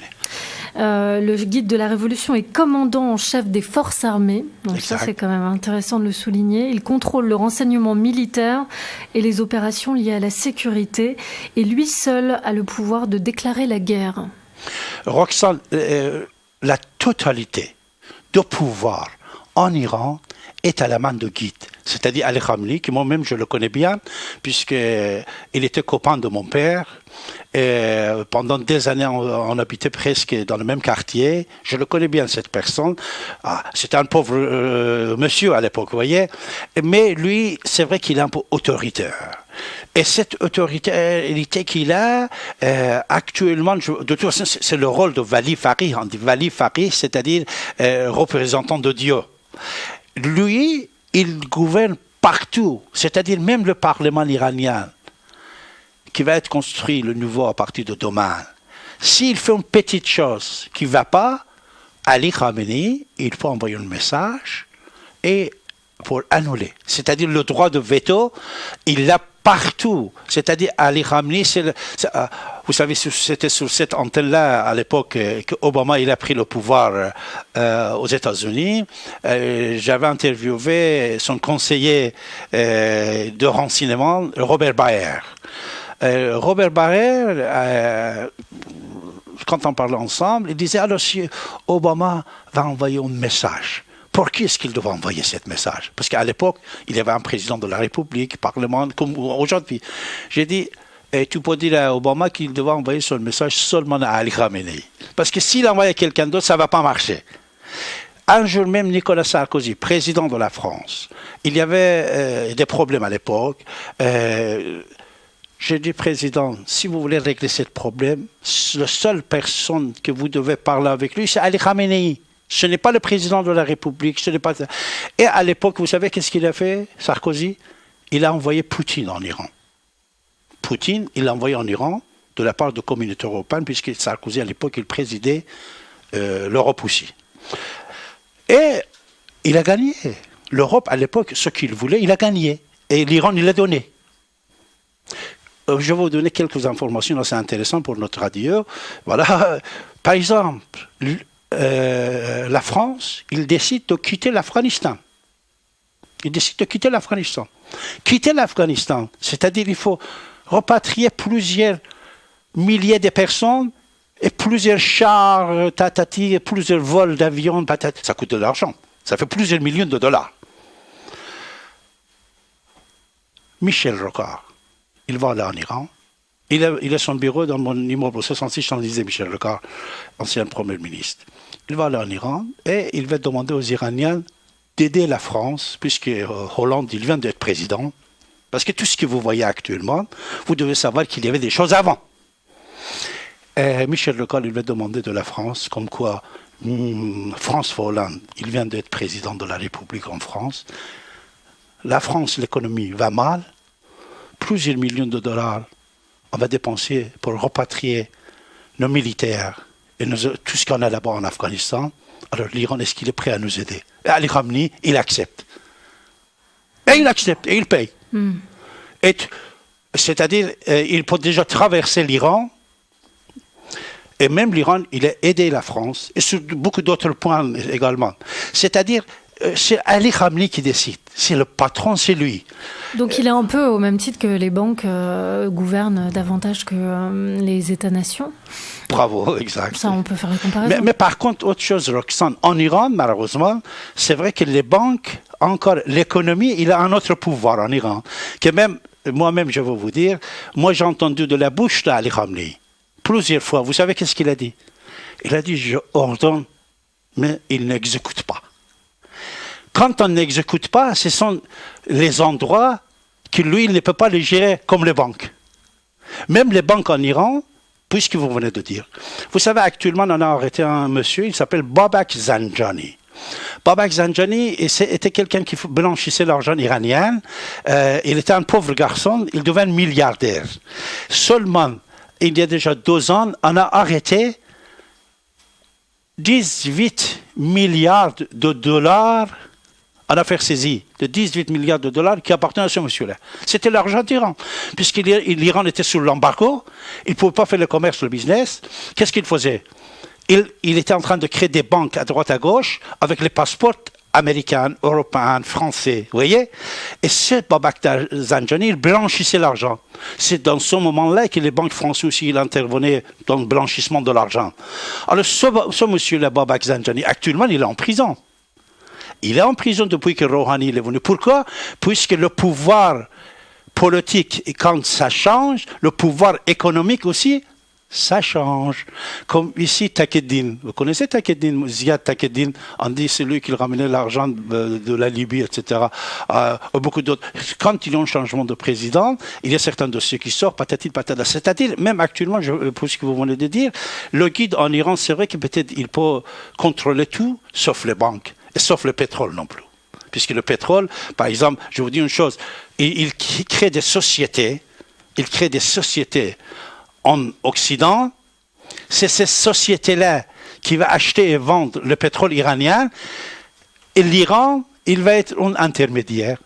Le guide de la Révolution est commandant en chef des forces armées. Donc exact. ça, c'est quand même intéressant de le souligner. Il contrôle le renseignement militaire et les opérations liées à la sécurité. Et lui seul a le pouvoir de déclarer la guerre. Roxane, la totalité de pouvoir en Iran est à la main de guide. C'est-à-dire Ali Khamenei, que moi-même je le connais bien, puisqu'il était copain de mon père. Et pendant des années, on habitait presque dans le même quartier. Je le connais bien, cette personne. C'était un pauvre monsieur à l'époque, vous voyez. Mais lui, c'est vrai qu'il est un peu autoritaire. Et cette autorité qu'il a, actuellement, de toute façon, c'est le rôle de Wali Faqih. On dit Wali Faqih, c'est-à-dire représentant de Dieu. Lui, il gouverne partout, c'est-à-dire même le Parlement iranien, qui va être construit, le nouveau, à partir de demain. S'il fait une petite chose qui ne va pas, Ali Khamenei, il faut envoyer un message et pour annuler. C'est-à-dire le droit de veto, il l'a partout. C'est-à-dire Ali Khamenei, vous savez, c'était sur cette antenne-là à l'époque qu'Obama il a pris le pouvoir aux États-Unis. J'avais interviewé son conseiller de renseignement, Robert Baer. Robert Baer, quand on parlait ensemble, il disait alors si Obama va envoyer un message. Pour qui est-ce qu'il doit envoyer ce message? Parce qu'à l'époque, il y avait un président de la République, Parlement, comme aujourd'hui. J'ai dit, tu peux dire à Obama qu'il devait envoyer son message seulement à Ali Khamenei. Parce que s'il envoie à quelqu'un d'autre, ça ne va pas marcher. Un jour même, Nicolas Sarkozy, président de la France, il y avait des problèmes à l'époque. J'ai dit, président, si vous voulez régler ce problème, la seule personne que vous devez parler avec lui, c'est Ali Khamenei. Ce n'est pas le président de la République, ce n'est pas... Et à l'époque, vous savez qu'est-ce qu'il a fait, Sarkozy? Il a envoyé Poutine en Iran. Poutine, il l'a envoyé en Iran de la part de communautés européennes, puisque Sarkozy, à l'époque, il présidait l'Europe aussi. Et il a gagné. L'Europe, à l'époque, ce qu'il voulait, il a gagné. Et l'Iran, il l'a donné. Je vais vous donner quelques informations assez intéressantes pour notre radio. Voilà. Par exemple... la France, il décide de quitter l'Afghanistan. Il décide de quitter l'Afghanistan. Quitter l'Afghanistan, c'est-à-dire il faut repatrier plusieurs milliers de personnes et plusieurs chars, et plusieurs vols d'avions, ça coûte de l'argent. Ça fait plusieurs millions de dollars. Michel Rocard, il va aller en Iran. Il a son bureau dans mon immeuble 66, j'en disais Michel Rocard, ancien Premier ministre. Il va aller en Iran et il va demander aux Iraniens d'aider la France, puisque Hollande, il vient d'être président. Parce que tout ce que vous voyez actuellement, vous devez savoir qu'il y avait des choses avant. Et Michel Rocard, il va demander de la France, comme quoi François Hollande, il vient d'être président de la République en France. La France, l'économie va mal. Plusieurs millions de dollars on va dépenser pour repatrier nos militaires et tout ce qu'on a là-bas en Afghanistan. Alors l'Iran, est-ce qu'il est prêt à nous aider? Et Ali Khamenei, il accepte. Et il accepte, et il paye. C'est-à-dire, il peut déjà traverser l'Iran, et même l'Iran, il a aidé la France, et sur beaucoup d'autres points également. C'est-à-dire, c'est Ali Khamenei qui décide. C'est le patron, c'est lui. Donc il est un peu au même titre que les banques gouvernent davantage que les États-nations. Bravo, exact. Ça, on peut faire la comparaison. Mais par contre, autre chose, Roxane, en Iran, malheureusement, c'est vrai que les banques, encore l'économie, il a un autre pouvoir en Iran. Que même, moi-même, je vais vous dire, moi j'ai entendu de la bouche d'Ali Khamenei plusieurs fois. Vous savez qu'est-ce qu'il a dit? Il a dit, je ordonne, mais il n'exécute pas. Quand on n'exécute pas, ce sont les endroits que lui, il ne peut pas les gérer comme les banques. Même les banques en Iran, puisque vous venez de dire. Vous savez, actuellement, on a arrêté un monsieur, il s'appelle Babak Zanjani. Babak Zanjani était quelqu'un qui blanchissait l'argent iranien. Il était un pauvre garçon, il devint milliardaire. Seulement, il y a déjà 2 ans, on a arrêté 18 milliards de dollars en affaires saisies, de 18 milliards de dollars qui appartenaient à ce monsieur-là. C'était l'argent d'Iran. Puisque l'Iran était sous l'embargo, il ne pouvait pas faire le commerce, le business. Qu'est-ce qu'il faisait? il était en train de créer des banques à droite à gauche avec les passeports américains, européens, français, vous voyez? Et ce Babak Zanjani, il blanchissait l'argent. C'est dans ce moment-là que les banques françaises aussi intervenaient dans le blanchissement de l'argent. Alors ce monsieur-là, Babak Zanjani, actuellement, il est en prison. Il est en prison depuis que Rouhani est venu. Pourquoi? Puisque le pouvoir politique, et quand ça change, le pouvoir économique aussi, ça change. Comme ici, Takeddine. Vous connaissez Takeddine, Ziad Takeddine? On dit c'est lui qui ramenait l'argent de la Libye, etc. Beaucoup d'autres. Quand il y a un changement de président, il y a certains dossiers qui sortent, patati patata. C'est-à-dire, même actuellement, pour ce que vous venez de dire, le guide en Iran, c'est vrai que peut-être il peut contrôler tout, sauf les banques, et sauf le pétrole non plus. Puisque le pétrole, par exemple, je vous dis une chose, il crée des sociétés, en Occident, c'est ces sociétés-là qui vont acheter et vendre le pétrole iranien, et l'Iran, il va être un intermédiaire.